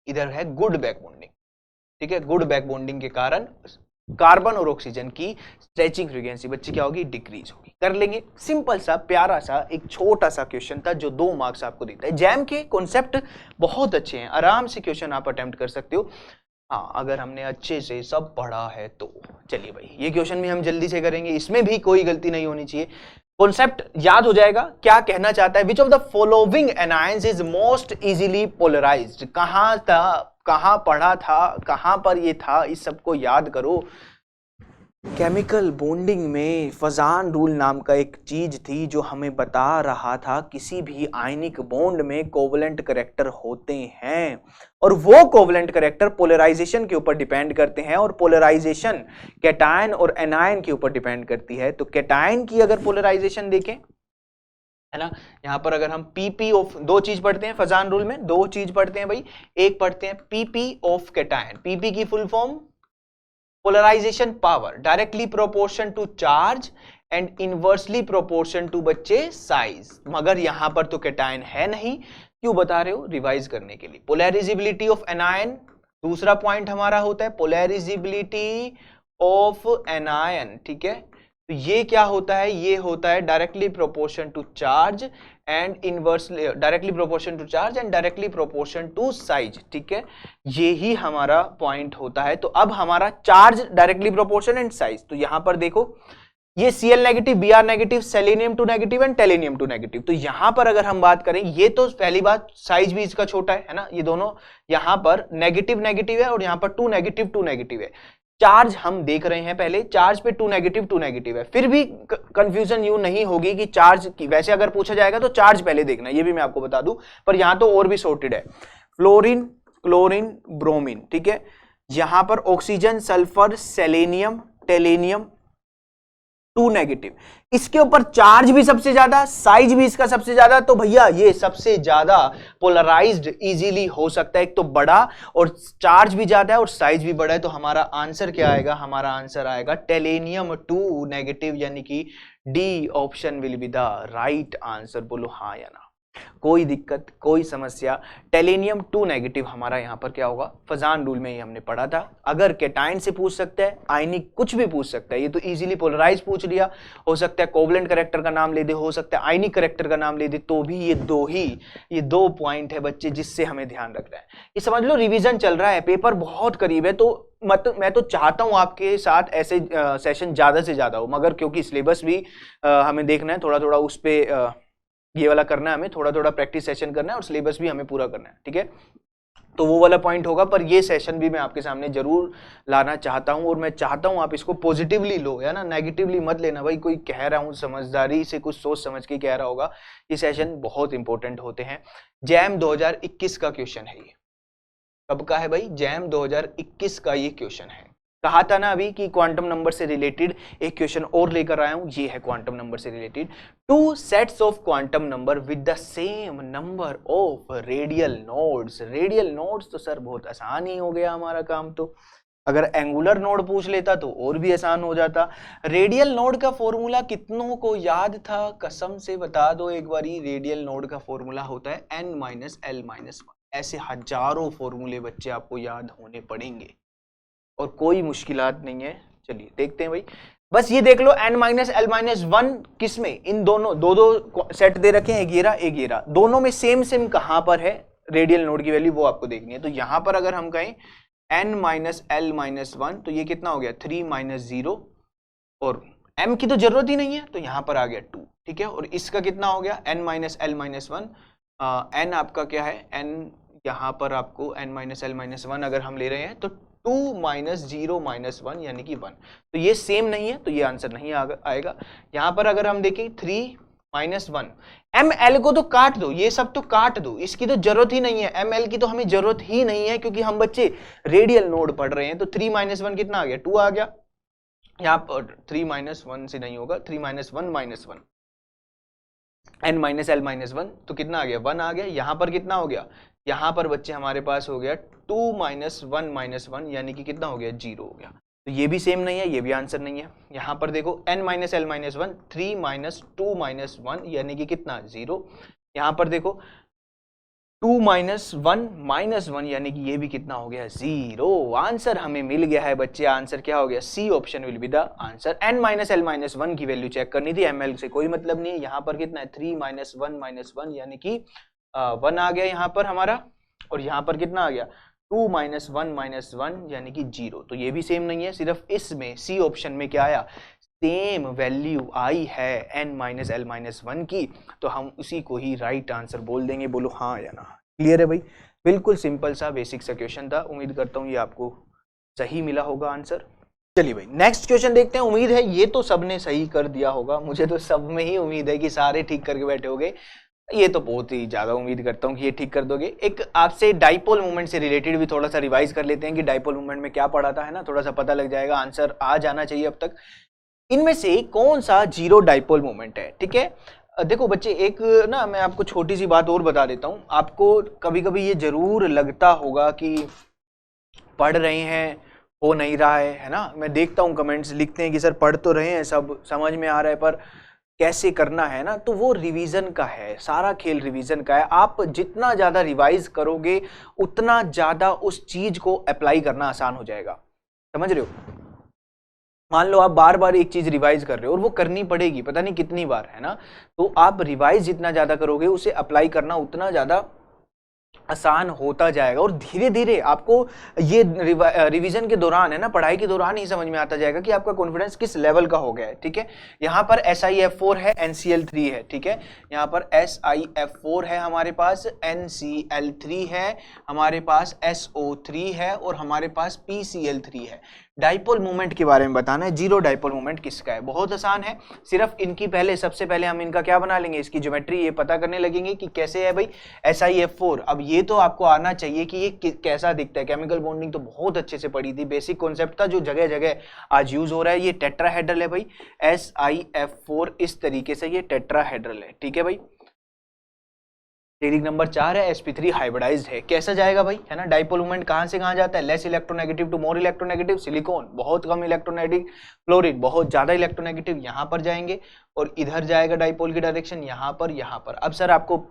इधर है गुड बैक बॉन्डिंग। ठीक है, गुड बैक बॉन्डिंग के कारण कार्बन और ऑक्सीजन की स्ट्रेचिंग फ्रीक्वेंसी बच्चे क्या होगी, डिक्रीज होगी। कर लेंगे, सिंपल सा प्यारा सा एक छोटा सा क्वेश्चन था जो 2 मार्क्स आपको देता है। जैम के कॉन्सेप्ट बहुत अच्छे हैं, आराम से क्वेश्चन आप अटेम्प्ट कर सकते हो। हाँ, अगर हमने अच्छे से सब पढ़ा है तो। चलिए भाई, ये क्वेश्चन भी हम जल्दी से करेंगे, इसमें भी कोई गलती नहीं होनी चाहिए। कॉन्सेप्ट याद हो जाएगा, क्या कहना चाहता है, which of the following anions is most easily polarised. कहां था, कहां पढ़ा था, कहां पर ये था, इस सबको याद करो। केमिकल बॉन्डिंग में फजान रूल नाम का एक चीज थी जो हमें बता रहा था किसी भी आयनिक बॉन्ड में कोवलेंट करैक्टर होते हैं और वो कोवलेंट करैक्टर पोलराइजेशन के ऊपर डिपेंड करते हैं और पोलराइजेशन कैटायन और एनायन के ऊपर डिपेंड करती है। तो कैटायन की अगर पोलराइजेशन देखें, है ना, यहां पर अगर हम PP ऑफ, 2 चीज पढ़ते हैं फजान रूल में, 2 चीज पढ़ते हैं भाई। एक पढ़ते हैं PP ऑफ कैटायन, PP की full form polarisation power, directly proportion to charge and inversely proportion to बच्चे साइज। मगर यहां पर तो कैटायन है नहीं, क्यों बता रहे हो, रिवाइज करने के लिए। पोलरिजिबिलिटी ऑफ एनायन, दूसरा पॉइंट हमारा होता है पोलरिजिबिलिटी ऑफ एनायन। ठीक है, तो ये क्या होता है, ये होता है directly proportion to charge and inversely, directly proportion to charge and directly proportion to size. ठीक है, ये ही हमारा पॉइंट होता है। तो अब हमारा charge directly proportion and size, तो यहां पर देखो ये Cl negative, Br negative, selenium 2 negative and tellurium 2 negative. तो यहां पर अगर हम बात करें, ये तो पहली बात साइज भी इसका छोटा है ना, ये दोनों यहां पर नेगेटिव नेगेटिव है और यहां पर 2 नेगेटिव 2 नेगेटिव है। चार्ज हम देख रहे हैं पहले, चार्ज पे 2 नेगेटिव है। फिर भी कंफ्यूजन यूं नहीं होगी कि चार्ज की, वैसे अगर पूछा जाएगा तो चार्ज पहले देखना, ये भी मैं आपको बता दूं, पर यहां तो और भी सॉर्टेड है, फ्लोरीन, क्लोरीन, ब्रोमीन। ठीक है, यहां पर ऑक्सीजन, सल्फर, सेलेनियम, टेलेनियम 2 नेगेटिव, इसके ऊपर चार्ज भी सबसे ज्यादा, साइज भी इसका सबसे ज्यादा। तो भैया ये सबसे ज्यादा पोलराइज्ड इजीली हो सकता है, एक तो बड़ा और चार्ज भी ज्यादा है और साइज भी बड़ा है। तो हमारा आंसर क्या आएगा, हमारा आंसर आएगा टेलेनियम 2 नेगेटिव, यानी कि D option will be the right answer. बोलो हाँ या ना, कोई दिक्कत, कोई समस्या। टेलेनियम 2 नेगेटिव हमारा यहां पर क्या होगा, फजान रूल में ही हमने पढ़ा था। अगर कैटायन से पूछ सकता है, आयनिक कुछ भी पूछ सकता है, ये तो इजीली पोलराइज पूछ लिया, हो सकता है कोवलेंट करैक्टर का नाम ले दे, हो सकता है आयनिक करैक्टर का नाम ले दे, तो भी ये दो पॉइंट है बच्चे जिससे हमें ध्यान रखना है। ये समझ लो रिविजन चल रहा है, पेपर बहुत करीब है, तो मैं तो चाहता हूं आपके साथ ऐसे सेशन ज्यादा से ज्यादा हो, मगर क्योंकि सिलेबस भी हमें देखना है, थोड़ा थोड़ा उस पर ये वाला करना है, हमें थोड़ा थोड़ा प्रैक्टिस सेशन करना है और सिलेबस भी हमें पूरा करना है। ठीक है, तो वो वाला पॉइंट होगा, पर ये सेशन भी मैं आपके सामने जरूर लाना चाहता हूं और मैं चाहता हूं आप इसको पॉजिटिवली लो, है ना, नेगेटिवली मत लेना। भाई कोई कह रहा हूं, समझदारी से कुछ सोच समझ के कह रहा होगा। ये सेशन बहुत इंपॉर्टेंट होते हैं। जैम 2021 का क्वेश्चन है ये, कब का है भाई, जैम 2021 का ये क्वेश्चन है। कहा था ना अभी कि क्वांटम नंबर से रिलेटेड एक क्वेश्चन और लेकर आया हूं, ये है क्वांटम नंबर से related. 2 sets of quantum number with the same number of radial nodes. Radial nodes तो सर बहुत आसान ही हो गया हमारा काम। तो अगर एंगुलर नोड पूछ लेता तो और भी आसान हो जाता। रेडियल नोड का फॉर्मूला कितनों को याद था, कसम से बता दो एक बारी। रेडियल नोड का फॉर्मूला होता है n-l-1। ऐसे हजारों फॉर्मूले बच्चे आपको याद होने पड़ेंगे और कोई मुश्किलात नहीं है। चलिए देखते हैं भाई, बस ये देख लो n-l-1 किस में, इन दोनों दो सेट दे रखे हैं, एक ये रहा, दोनों में सेम कहां पर है रेडियल नोड की वैल्यू, वो आपको देखनी है। तो यहां पर अगर हम कहें n-l-1 तो ये कितना हो गया 3 - 0 और m की तो जरूरत ही नहीं है, तो यहां पर आ गया 2। ठीक है, और इसका कितना हो गया n-l-1, n आपका क्या है, n यहां पर आपको n-l-1 अगर हम ले रहे हैं तो 2 - 0 - 1 यानी कि 1, तो ये सेम नहीं है, तो ये आंसर नहीं आएगा। यहां पर अगर हम देखें 3 -1। ml को तो काट दो, ये सब तो काट दो, इसकी तो जरूरत ही नहीं है, ml की तो हमें जरूरत ही नहीं है, क्योंकि हम बच्चे रेडियल नोड पढ़ रहे हैं। तो 3 - 1 कितना आ गया, 2 आ गया। यहाँ पर 3 - 1 से नहीं होगा, 3 - 1 -1 n - l - 1 तो कितना आ गया, 1 आ गया। यहाँ पर कितना हो गया, यहाँ पर बच्चे हमारे पास हो गया 2 - 1 - 1 यानी कि कितना हो गया, 0 हो गया। तो ये भी सेम नहीं है, ये भी आंसर नहीं है। यहाँ पर देखो n - l - 1 3 - 2 - 1 यानी कि कितना, 0। यहाँ पर देखो 2 - 1 - 1 यानी कि ये भी कितना हो गया, 0। आंसर हमें मिल गया है बच्चे, आंसर क्या हो गया, C option will be the answer. n - l - 1 की वैल्यू चेक करनी थी, ml से कोई मतलब नहीं है। यहाँ पर कितना है, 3 - 1 - 1 यानी कि 1 आ गया यहाँ पर हमारा, और यहाँ पर कितना आ गया, 2 - 1 - 1 यानी कि 0। तो ये भी सेम नहीं है, सिर्फ इसमें सी ऑप्शन में क्या आया, सेम वैल्यू आई है n - l - 1 की, तो हम उसी को ही राइट आंसर बोल देंगे। बोलो हाँ या ना। क्लियर है भाई, बिल्कुल सिंपल सा बेसिक सा क्वेश्चन था। उम्मीद करता हूँ ये आपको सही मिला होगा आंसर। चलिए भाई नेक्स्ट क्वेश्चन देखते हैं। उम्मीद है ये तो सबने सही कर दिया होगा, मुझे तो सब में ही उम्मीद है कि सारे ठीक करके बैठे होगे। ये तो बहुत ही ज्यादा उम्मीद करता हूँ कि ये ठीक कर दोगे। एक आपसे डाइपोल मूवमेंट से रिलेटेड भी थोड़ा सा रिवाइज कर लेते हैं कि डाइपोल मूवमेंट में क्या पढ़ा था, है ना, थोड़ा सा पता लग जाएगा, आंसर आ जाना चाहिए अब तक। इनमें से कौन सा जीरो डाइपोल मूवमेंट है, ठीक है। देखो बच्चे, एक ना मैं आपको छोटी सी बात और बता देता हूँ। आपको कभी कभी ये जरूर लगता होगा कि पढ़ रहे हैं, हो नहीं रहा है ना। मैं देखता हूँ कमेंट्स लिखते हैं कि सर पढ़ तो रहे हैं, सब समझ में आ रहा है, पर कैसे करना है ना। तो वो रिवीजन का है, सारा खेल रिवीजन का है। आप जितना ज्यादा रिवाइज करोगे उतना ज्यादा उस चीज को अप्लाई करना आसान हो जाएगा, समझ रहे हो। मान लो आप बार बार एक चीज रिवाइज कर रहे हो और वो करनी पड़ेगी पता नहीं कितनी बार, है ना। तो आप रिवाइज जितना ज्यादा करोगे उसे अप्लाई करना उतना ज्यादा आसान होता जाएगा, और धीरे धीरे आपको ये रिवीजन के दौरान, है ना, पढ़ाई के दौरान ही समझ में आता जाएगा कि आपका कॉन्फिडेंस किस लेवल का हो गया है, ठीक है। यहाँ पर SiF4 है, NCl3 है, ठीक है। यहाँ पर SiF4 है हमारे पास, NCl3 है हमारे पास, SO3 है और हमारे पास PCl3 है। डाइपोल मोमेंट के बारे में बताना है, जीरो डाइपोल मोमेंट किसका है। बहुत आसान है, सिर्फ इनकी सबसे पहले हम इनका क्या बना लेंगे, इसकी ज्योमेट्री ये पता करने लगेंगे कि कैसे है भाई SiF4। अब ये तो आपको आना चाहिए कि ये कैसा दिखता है। केमिकल बॉन्डिंग तो बहुत अच्छे से पढ़ी थी, बेसिक कॉन्सेप्ट था जो जगह जगह आज यूज हो रहा है। ये टेट्राहेड्रल है भाई, SiF4 इस तरीके से ये टेट्राहेड्रल है, ठीक है भाई। स्टेरिक नंबर 4 है, sp3 हाइब्रिडाइज्ड है। कैसा जाएगा भाई, है ना। डाइपोल मोमेंट कहां से कहां जाता है, less electronegative to more electronegative. Silicon बहुत कम इलेक्ट्रोनेगेटिव, फ्लोरीन बहुत ज्यादा इलेक्ट्रोनेगेटिव, यहां पर जाएंगे। और इधर जाएगा डाइपोल की डायरेक्शन, यहां पर। अब सर आपको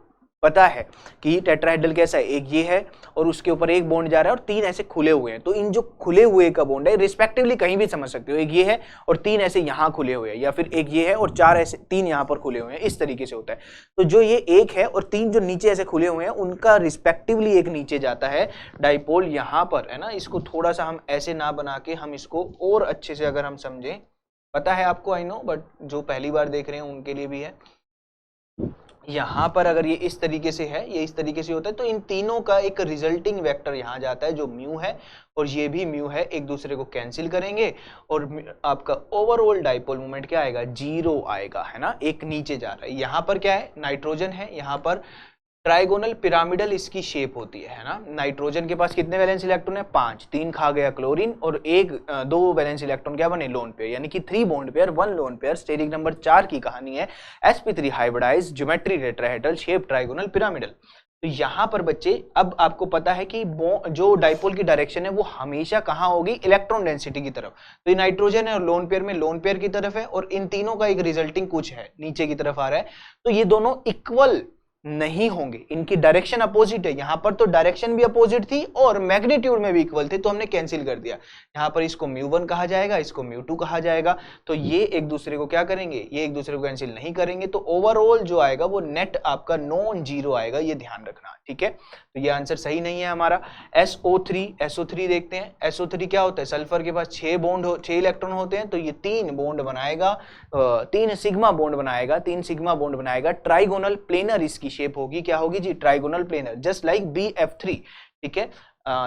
पता है कि टेट्राहेड्रल कैसा है, एक ये है और उसके ऊपर एक बॉन्ड जा रहा है और 3 ऐसे खुले हुए हैं। तो इन जो खुले हुए का बॉन्ड है रिस्पेक्टिवली कहीं भी समझ सकते हो, एक ये है और 3 ऐसे यहां खुले हुए हैं, या फिर एक ये है और 4 ऐसे 3 यहां पर खुले हुए हैं, इस तरीके से होता है। तो जो ये एक है और 3 जो नीचे ऐसे खुले हुए हैं उनका रिस्पेक्टिवली एक नीचे जाता है डाइपोल यहां पर, है ना। इसको थोड़ा सा हम ऐसे ना बना के हम इसको और अच्छे से अगर हम समझें, पता है आपको, आई नो, बट जो पहली बार देख रहे हैं उनके लिए भी है। यहां पर अगर ये इस तरीके से है, ये इस तरीके से होता है, तो इन तीनों का एक रिजल्टिंग वेक्टर यहां जाता है जो म्यू है, और ये भी म्यू है, एक दूसरे को कैंसिल करेंगे और आपका ओवरऑल डाइपोल मोमेंट क्या आएगा, 0 आएगा, है ना। एक नीचे जा रहा है। यहां पर क्या है, नाइट्रोजन है, यहां पर ट्राइगोनल पिरामिडल इसकी शेप होती है ना। नाइट्रोजन के पास कितने वैलेंस इलेक्ट्रॉन है, 5, 3 खा गया क्लोरीन, और 2 वैलेंस इलेक्ट्रॉन क्या बने, लोन पेयर, यानी कि 3 bond pair 1 lone pair. Steric number 4 की कहानी है, sp3 hybridised geometry tetrahedral shape trigonal pyramidal. तो यहां पर बच्चे अब आपको पता है कि जो डाइपोल की डायरेक्शन है वो हमेशा कहां होगी, इलेक्ट्रॉन डेंसिटी की तरफ। तो ये नाइट्रोजन है और लोन पेयर में लोन पेयर की तरफ है, और इन तीनों का एक रिजल्टिंग कुछ है, नीचे की तरफ आ रहा है। तो ये दोनों इक्वल नहीं होंगे, इनकी डायरेक्शन अपोजिट है। यहां पर तो डायरेक्शन भी अपोजिट थी और मैग्नीट्यूड में भी इक्वल थे, तो हमने कैंसिल कर दिया। यहां पर इसको μ1 कहा जाएगा, इसको μ2 कहा जाएगा। तो ये एक दूसरे को क्या करेंगे, ये एक दूसरे को कैंसिल नहीं करेंगे, तो ओवरऑल जो आएगा वो नेट आपका नॉन जीरो आएगा, ये ध्यान रखना, ठीक है। तो ये आंसर सही नहीं है हमारा। SO3 देखते हैं। SO3 क्या होता है, सल्फर के पास 6 इलेक्ट्रॉन होते हैं, तो ये 3 बॉन्ड बनाएगा, 3 सिग्मा बॉन्ड बनाएगा, 3 सिग्मा बॉन्ड बनाएगा। ट्राइगोनल प्लेनर इसकी शेप होगी, क्या होगी जी, trigonal planar, just like BF3, ठीक है।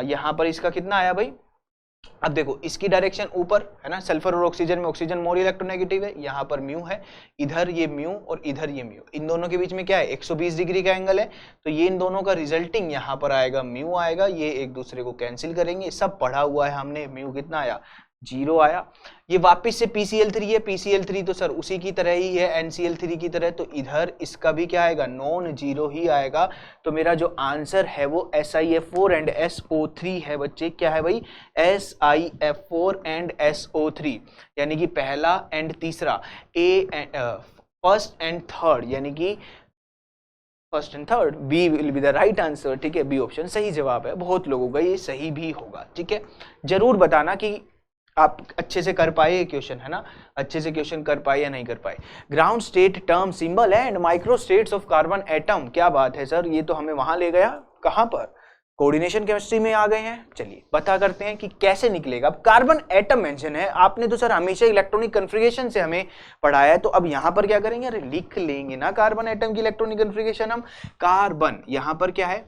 यहां पर इसका कितना आया भाई, अब देखो इसकी डायरेक्शन ऊपर है ना, सल्फर और ऑक्सीजन में ऑक्सीजन मोर इलेक्ट्रोनेगेटिव है, यहाँ पर म्यू है, इधर ये म्यू और इधर ये म्यू, इन दोनों के बीच में क्या है 120 डिग्री का एंगल है, तो ये इन दोनों का रिजल्टिंग यहाँ पर आएगा म्यू आएगा, ये एक दूसरे को कैंसिल करेंगे, सब पढ़ा हुआ है हमने, म्यू कितना आया 0 आया। ये वापस से PCl3 है, PCl3 तो सर उसी की तरह ही है NCl3 की तरह, तो इधर इसका भी क्या आएगा नॉन जीरो ही आएगा। तो मेरा जो आंसर है वो SiF4 एंड SO3 है बच्चे, क्या है भाई SiF4 एंड SO3, यानी कि पहला एंड तीसरा फर्स्ट एंड थर्ड, यानी कि first and third, B will be the right answer. ठीक है, बी ऑप्शन सही जवाब है, बहुत लोगों का ये सही भी होगा। ठीक है, जरूर बताना कि आप अच्छे से कर पाए ये क्वेश्चन, है ना, अच्छे से क्वेश्चन कर पाए या नहीं कर पाए। Ground state term symbol and micro states of carbon atom, क्या बात है सर, ये तो हमें वहां ले गया, कहां पर, कोऑर्डिनेशन केमिस्ट्री में आ गए हैं। चलिए बता करते हैं कि कैसे निकलेगा। अब कार्बन एटम मेंशन है, आपने तो सर हमेशा इलेक्ट्रॉनिक कन्फिगरेशन से हमें पढ़ाया है, तो अब यहां पर क्या करेंगे, अरे लिख लेंगे ना कार्बन एटम की इलेक्ट्रॉनिक कन्फिगरेशन। हम कार्बन, यहां पर क्या है,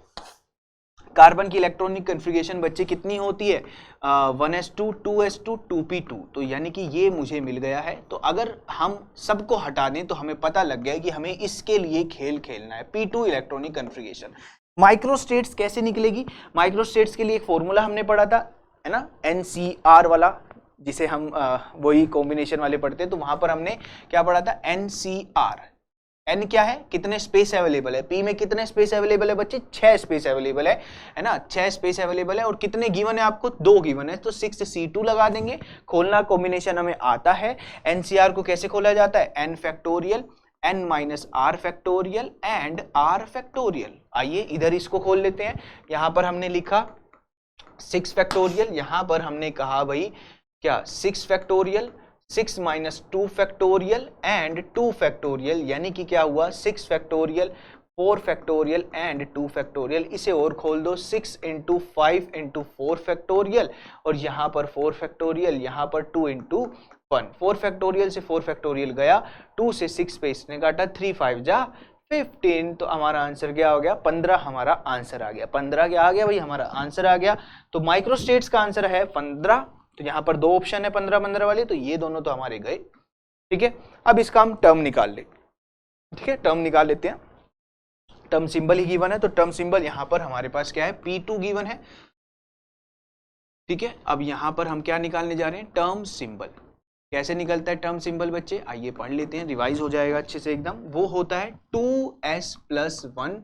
कार्बन की इलेक्ट्रॉनिक कन्फिगरेशन बच्चे कितनी होती है 1s2 2s2 2p2, तो यानी कि ये मुझे मिल गया है। तो अगर हम सबको हटा दें तो हमें पता लग गया कि हमें इसके लिए खेल खेलना है, p2 इलेक्ट्रॉनिक कन्फिगरेशन। माइक्रोस्टेट्स कैसे निकलेगी, माइक्रोस्टेट्स के लिए एक फॉर्मूला हमने पढ़ा था, है ना, NCR वाला, जिसे हम वही कॉम्बिनेशन वाले पढ़ते हैं, तो वहां पर हमने क्या पढ़ा था NCR। N क्या है, कितने स्पेस अवेलेबल है, P में कितने स्पेस अवेलेबल है बच्चे, 6 स्पेस अवेलेबल है ना, 6 स्पेस अवेलेबल है, और कितने गिवन है आपको, 2 गिवन है, तो 6C2 लगा देंगे। खोलना कॉम्बिनेशन हमें आता है। NCR को कैसे खोला जाता है, N factorial N minus R factorial and R factorial. आइए इधर इसको खोल लेते हैं। यहां पर हमने लिखा 6 फैक्टोरियल, यहां पर हमने कहा भाई क्या 6 factorial, 6 minus 2 factorial and 2 factorial, यानी कि क्या हुआ 6 फैक्टोरियल 4 फैक्टोरियल एंड 2 फैक्टोरियल। इसे और खोल दो, 6 इंटू 5 इंटू 4 फैक्टोरियल, और यहाँ पर 4 फैक्टोरियल, यहाँ पर 2 इंटू 1। 4 फैक्टोरियल से 4 फैक्टोरियल गया, 2 से 6 पे इसने काटा, 3 5 जा 15, तो हमारा आंसर क्या हो गया 15, हमारा आंसर आ गया 15। क्या आ गया भाई, हमारा आंसर आ गया। तो माइक्रोस्टेट्स का आंसर है 15, तो यहाँ पर 2 ऑप्शन है 15 15 वाली, तो ये दोनों तो हमारे गए। ठीक है, अब इसका हम टर्म निकाल ले। ठीक है, टर्म निकाल लेते हैं। टर्म सिंबल ही गिवन है, तो टर्म सिंबल यहाँ पर हमारे पास क्या है P2 गिवन है। ठीक है, अब यहाँ पर हम क्या निकालने जा रहे हैं, टर्म सिंबल। कैसे निकलता है टर्म सिंबल बच्चे, आइए पढ़ लेते हैं, रिवाइज हो जाएगा अच्छे से एकदम। वो होता है 2s + 1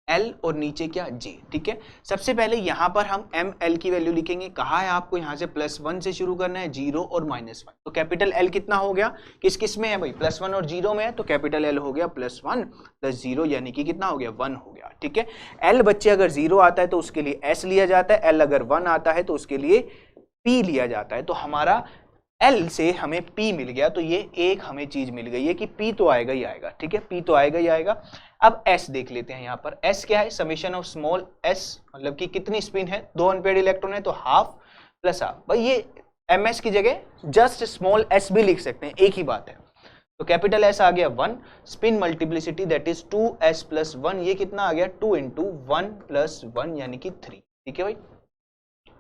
L और नीचे क्या J। ठीक है, सबसे पहले यहाँ पर हम ML की वैल्यू लिखेंगे। कहा है आपको यहाँ से +1 से शुरू करना है, 0 और -1, तो कैपिटल L कितना हो गया, किस किस में है भाई, +1 और 0 में है, तो कैपिटल L हो गया +1 + 0, यानी कि कितना हो गया 1 हो गया। ठीक है, L बच्चे अगर 0 आता है तो उसके लिए S लिया जाता है, L अगर 1 आता है तो उसके लिए P लिया जाता है। तो हमारा L से हमें P मिल गया, तो ये एक हमें चीज मिल गई है कि P तो आएगा ही आएगा। ठीक है, P तो आएगा ही आएगा। अब S देख लेते हैं। यहाँ पर S क्या है, समेशन ऑफ स्मॉल s, मतलब कि कितनी स्पिन है, 2 अनपेयर्ड इलेक्ट्रॉन है, तो हाफ प्लस हाफ। भाई ये ms की जगह जस्ट स्मॉल s भी लिख सकते हैं, एक ही बात है। तो कैपिटल S आ गया 1, spin multiplicity that is 2s + 1, ये कितना आ गया 2 × 1 + 1 यानी कि 3। ठीक है भाई,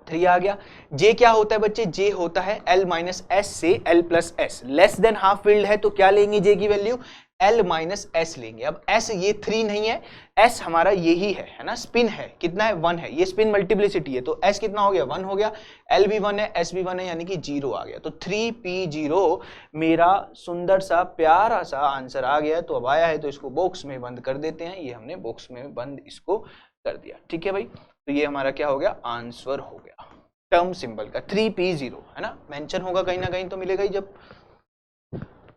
3 आ गया। J क्या होता है बच्चे, J होता है L - S से L + S, less than half field है, तो क्या लेंगे J की वैल्यू, L - S लेंगे। अब S ये 3 नहीं है, S हमारा यही है ना, स्पिन है, कितना है 1 है, ये स्पिन मल्टीप्लिसिटी है, तो S कितना हो गया 1 हो गया, L भी 1 है, S भी 1 है, यानी कि 0 आ गया। तो 3p0 मेरा सुंदर सा प्यारा सा आंसर आ गया। तो अब आया है तो इसको बॉक्स में बंद कर देते हैं, ये हमने बॉक्स में बंद इसको कर दिया। ठीक है भाई, तो ये हमारा क्या हो गया, आंसर हो गया टर्म सिंबल का 3p0, है ना, मेंशन होगा कहीं ना कहीं तो मिलेगा ही। जब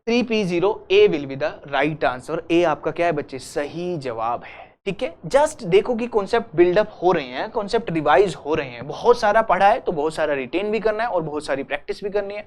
3p0 A will be the right answer. A आपका क्या है बच्चे, सही जवाब है। ठीक है, जस्ट देखो कि कॉन्सेप्ट बिल्डअप हो रहे हैं, कॉन्सेप्ट रिवाइज हो रहे हैं। बहुत सारा पढ़ा है तो बहुत सारा रिटेन भी करना है और बहुत सारी प्रैक्टिस भी करनी है।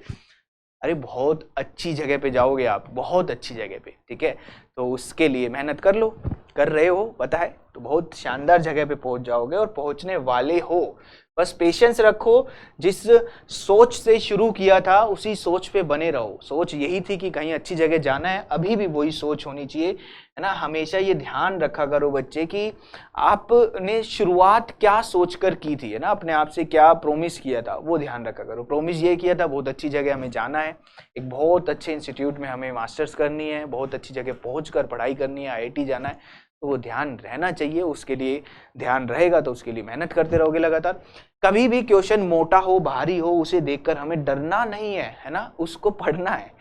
अरे बहुत अच्छी जगह पे जाओगे आप, बहुत अच्छी जगह पे। ठीक है, तो उसके लिए मेहनत कर लो, कर रहे हो पता है, तो बहुत शानदार जगह पे पहुंच जाओगे और पहुंचने वाले हो। बस पेशेंस रखो, जिस सोच से शुरू किया था उसी सोच पे बने रहो। सोच यही थी कि कहीं अच्छी जगह जाना है, अभी भी वही सोच होनी चाहिए, है ना। हमेशा ये ध्यान रखा करो बच्चे कि आपने शुरुआत क्या सोचकर की थी, है ना, अपने आप से क्या प्रॉमिस किया था वो ध्यान रखा करो। प्रॉमिस ये किया था बहुत अच्छी जगह हमें जाना है, एक बहुत अच्छे इंस्टीट्यूट में हमें मास्टर्स करनी है, बहुत अच्छी जगह पहुंचकर पढ़ाई करनी है, IIT जाना है, तो वो ध्यान रहना चाहिए। उसके लिए ध्यान रहेगा तो उसके लिए मेहनत करते रहोगे लगातार। कभी भी क्वेश्चन मोटा हो, भारी हो, उसे देखकर हमें डरना नहीं है ना, उसको पढ़ना है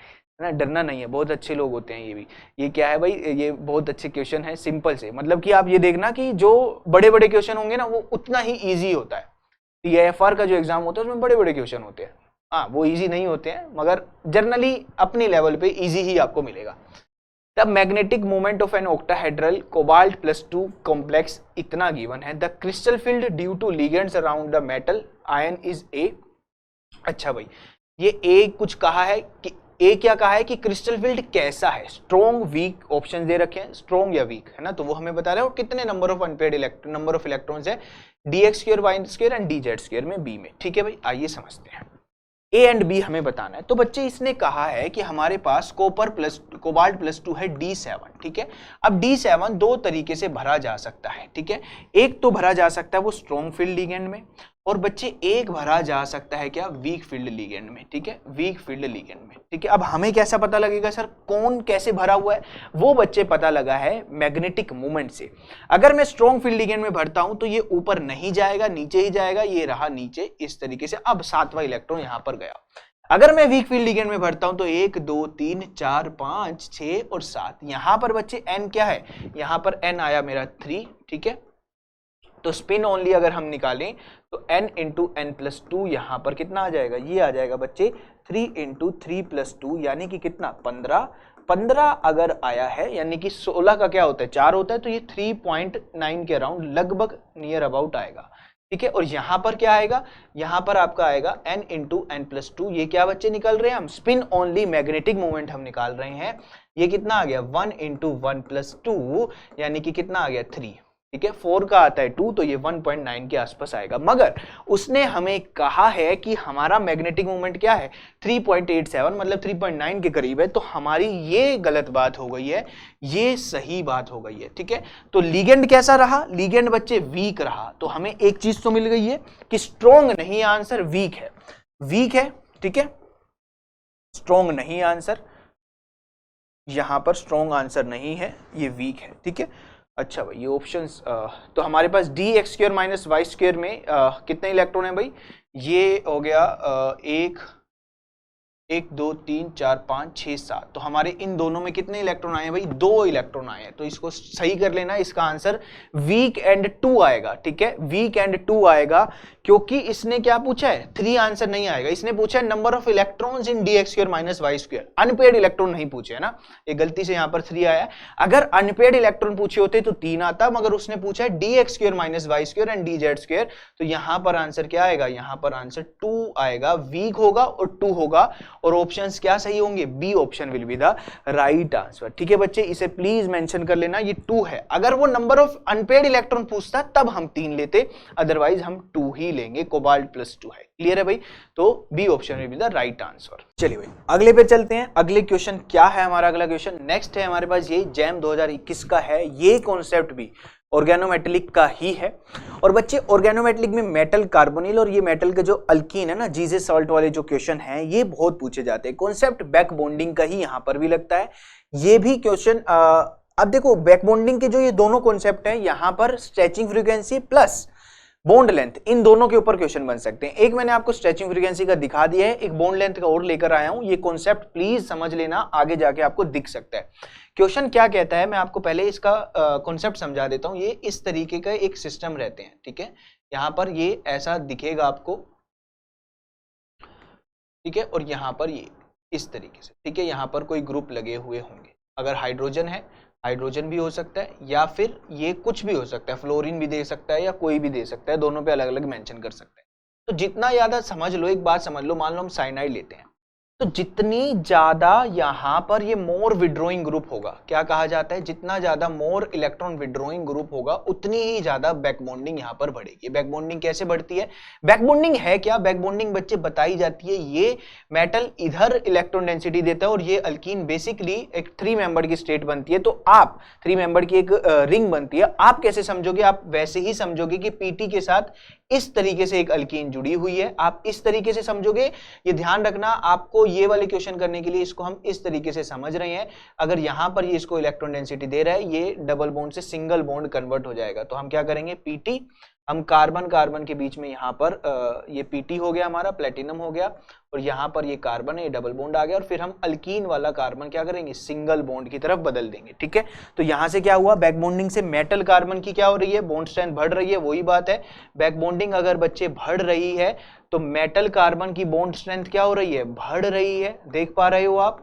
ना, डरना नहीं है। बहुत अच्छे लोग होते हैं ये भी। ये क्या है भाई, ये बहुत अच्छे क्वेश्चन है, सिंपल से, मतलब कि आप ये देखना कि जो बड़े बड़े क्वेश्चन होंगे ना वो उतना ही ईजी होता है। TIFR का जो एग्जाम होता है उसमें बड़े बड़े क्वेश्चन होते हैं, हाँ वो ईजी नहीं होते हैं, मगर जनरली अपने लेवल पे ईजी ही आपको मिलेगा। The magnetic moment of an octahedral cobalt +2 complex इतना गिवन है। The crystal field due to ligands around the metal ion is A। अच्छा भाई, ये A कुछ कहा है कि A क्या कहा है कि क्रिस्टल फील्ड कैसा है, स्ट्रॉन्ग वीक ऑप्शन दे रखे हैं, स्ट्रॉन्ग या वीक, है ना, तो वो हमें बता रहे हो। कितने number of unpaired number of electrons है, dx2 y2 एंड dz2 में B में। ठीक है भाई, आइए समझते हैं। A एंड B हमें बताना है। तो बच्चे इसने कहा है कि हमारे पास कोबाल्ट +2 है D7। ठीक है, अब D7 दो तरीके से भरा जा सकता है। ठीक है, एक तो भरा जा सकता है वो स्ट्रॉन्ग फील्ड लिगेंड में, और बच्चे एक भरा जा सकता है क्या, वीक फील्ड लिगेंड में। ठीक है, वीक फील्ड लिगेंड में। ठीक है, अब हमें कैसा पता लगेगा सर, कौन कैसे भरा हुआ है, वो बच्चे पता लगा है मैग्नेटिक मोमेंट से। अगर मैं स्ट्रॉन्ग फील्ड लिगेंड में भरता हूं तो ये ऊपर नहीं जाएगा, नीचे ही जाएगा, ये रहा नीचे इस तरीके से। अब 7वां इलेक्ट्रॉन यहां पर गया। अगर मैं वीक फील्ड लिगेंड में भरता हूं तो 1 2 3 4 5 6 और 7, यहां पर बच्चे n क्या है, यहां पर n आया मेरा 3। ठीक है, तो स्पिन ओनली अगर हम निकालें तो n × n+2 यहां पर कितना आ जाएगा, ये आ जाएगा बच्चे 3 × 3+2 यानी कि कितना 15। 15 अगर आया है यानी कि 16 का क्या होता है, 4 होता है, तो ये 3.9 के अराउंड लगभग नियर अबाउट आएगा। ठीक है, और यहां पर क्या आएगा, यहां पर आपका आएगा n × n+2। ये क्या बच्चे निकाल रहे हैं हम, स्पिन ओनली मैग्नेटिक मोमेंट हम निकाल रहे हैं। ये कितना आ गया 1 × 1+2 यानी कि कितना आ गया 3। ठीक है, 4 का आता है 2, तो ये 1.9 के आसपास आएगा। मगर उसने हमें कहा है कि हमारा मैग्नेटिक मोमेंट क्या है 3.87, मतलब 3.9 के करीब है, तो हमारी ये गलत बात हो गई है, ये सही बात हो गई है। ठीक है, तो लिगेंड कैसा रहा, लिगेंड बच्चे वीक रहा। तो हमें एक चीज तो मिल गई है कि स्ट्रॉन्ग नहीं, आंसर वीक है, वीक है। ठीक है, स्ट्रॉन्ग नहीं आंसर, यहां पर स्ट्रॉन्ग आंसर नहीं है, ये वीक है। ठीक है, अच्छा भाई, ये ऑप्शंस तो हमारे पास dx2 - y2 में कितने इलेक्ट्रॉन है भाई, ये हो गया 1 2 3 4 5 6 7, तो हमारे इन दोनों में कितने इलेक्ट्रॉन आए हैं भाई, 2 इलेक्ट्रॉन आए हैं। तो इसको सही कर लेना, इसका आंसर वीक एंड 2 आएगा। ठीक है, वीक एंड 2 आएगा, क्योंकि इसने क्या पूछा है, 3 आंसर नहीं आएगा, इसने पूछा है number of electrons in dx2 - y2। Unpaired electron नहीं पूछे, है ना, ये गलती से यहाँ पर 3 आया। अगर अनपेयर्ड इलेक्ट्रॉन पूछे होते तो 3 आता, मगर उसने पूछा है dx2 - y2 एंड dz2, तो यहाँ पर आंसर क्या आएगा, यहाँ पर आंसर 2 आएगा, वीक होगा और 2 होगा, और ऑप्शंस क्या सही होंगे, B option will be the right answer. ठीक है बच्चे, इसे प्लीज मेंशन कर लेना, ये 2 है। अगर वो नंबर ऑफ अनपेयर्ड इलेक्ट्रॉन पूछता तब हम 3 लेते, अदरवाइज हम 2 ही लेंगे, कोबाल्ट +2 है। क्लियर है भाई, तो B option will be the right answer. चलिए भाई अगले पे चलते हैं। अगले क्वेश्चन क्या है हमारा, अगला क्वेश्चन नेक्स्ट है हमारे पास, ये जैम 2021 का है। ये कॉन्सेप्ट भी ऑर्गेनोमेटेलिक का ही है। और बच्चे ऑर्गेनोमेटेलिक में मेटल कार्बोनिल और ये मेटल के जो अल्कीन है ना, जीजे सॉल्ट वाले जो क्वेश्चन हैं, ये बहुत पूछे जाते हैं। कॉन्सेप्ट बैक बॉन्डिंग का ही यहाँ पर भी लगता है। ये भी क्वेश्चन अब देखो, बैक बॉन्डिंग के जो ये दोनों कॉन्सेप्ट हैं, यहाँ पर stretching frequency plus bond length, इन दोनों के ऊपर क्वेश्चन बन सकते हैं। एक मैंने आपको स्ट्रेचिंग फ्रीक्वेंसी का दिखा दिया है, एक बॉन्ड लेंथ का और लेकर आया हूं। ये कॉन्सेप्ट प्लीज समझ लेना, आगे जाके आपको दिख सकता है। क्वेश्चन क्या कहता है, मैं आपको पहले इसका कॉन्सेप्ट समझा देता हूं। ये इस तरीके का एक सिस्टम रहते हैं। ठीक है, यहां पर ये ऐसा दिखेगा आपको, ठीक है, और यहां पर ये इस तरीके से। ठीक है, यहां पर कोई ग्रुप लगे हुए होंगे, अगर हाइड्रोजन है, हाइड्रोजन भी हो सकता है, या फिर ये कुछ भी हो सकता है, फ्लोरीन भी दे सकता है या कोई भी दे सकता है, दोनों पे अलग अलग मेंशन कर सकते हैं। तो जितना ज्यादा समझ लो, एक बात समझ लो, मान लो हम साइनाइड लेते हैं, तो जितनी ज्यादा यहां पर ये मोर विड्रॉइंग ग्रुप होगा, क्या कहा जाता है, जितना ज्यादा मोर इलेक्ट्रॉन विड्रॉइंग ग्रुप होगा उतनी ही ज्यादा बैक बॉन्डिंग यहां पर बढ़ेगी। बैक बॉन्डिंग कैसे बढ़ती है, बैक बॉन्डिंग है क्या, बैक बॉन्डिंग बच्चे बताई जाती है, ये मेटल इधर इलेक्ट्रॉन डेंसिटी देता है और ये अल्कीन बेसिकली एक 3 मेंबर की स्टेट बनती है। तो आप 3 मेंबर की एक रिंग बनती है, आप कैसे समझोगे, आप वैसे ही समझोगे कि पीटी के साथ इस तरीके से एक अल्कीन जुड़ी हुई है, आप इस तरीके से समझोगे। ये ध्यान रखना, आपको ये वाले क्वेश्चन करने के लिए इसको हम इस तरीके से समझ रहे हैं। अगर यहां पर ये इसको इलेक्ट्रॉन डेंसिटी दे रहा है, ये डबल बॉन्ड से सिंगल बॉन्ड कन्वर्ट हो जाएगा। तो हम क्या करेंगे, पीटी, हम कार्बन कार्बन के बीच में यहां पर ये पीटी हो गया हमारा, प्लेटिनम हो गया, और यहां पर ये कार्बन है, ये डबल बॉन्ड आ गया, और फिर हम अल्कीन वाला कार्बन क्या करेंगे, सिंगल बॉन्ड की तरफ बदल देंगे। ठीक है, तो यहां से क्या हुआ, बैक बॉन्डिंग से मेटल कार्बन की क्या हो रही है, बॉन्ड स्ट्रेंथ बढ़ रही है। वही बात है, बैक बॉन्डिंग अगर बच्चे बढ़ रही है तो मेटल कार्बन की बॉन्ड स्ट्रेंथ क्या हो रही है, बढ़ रही है। देख पा रहे हो आप,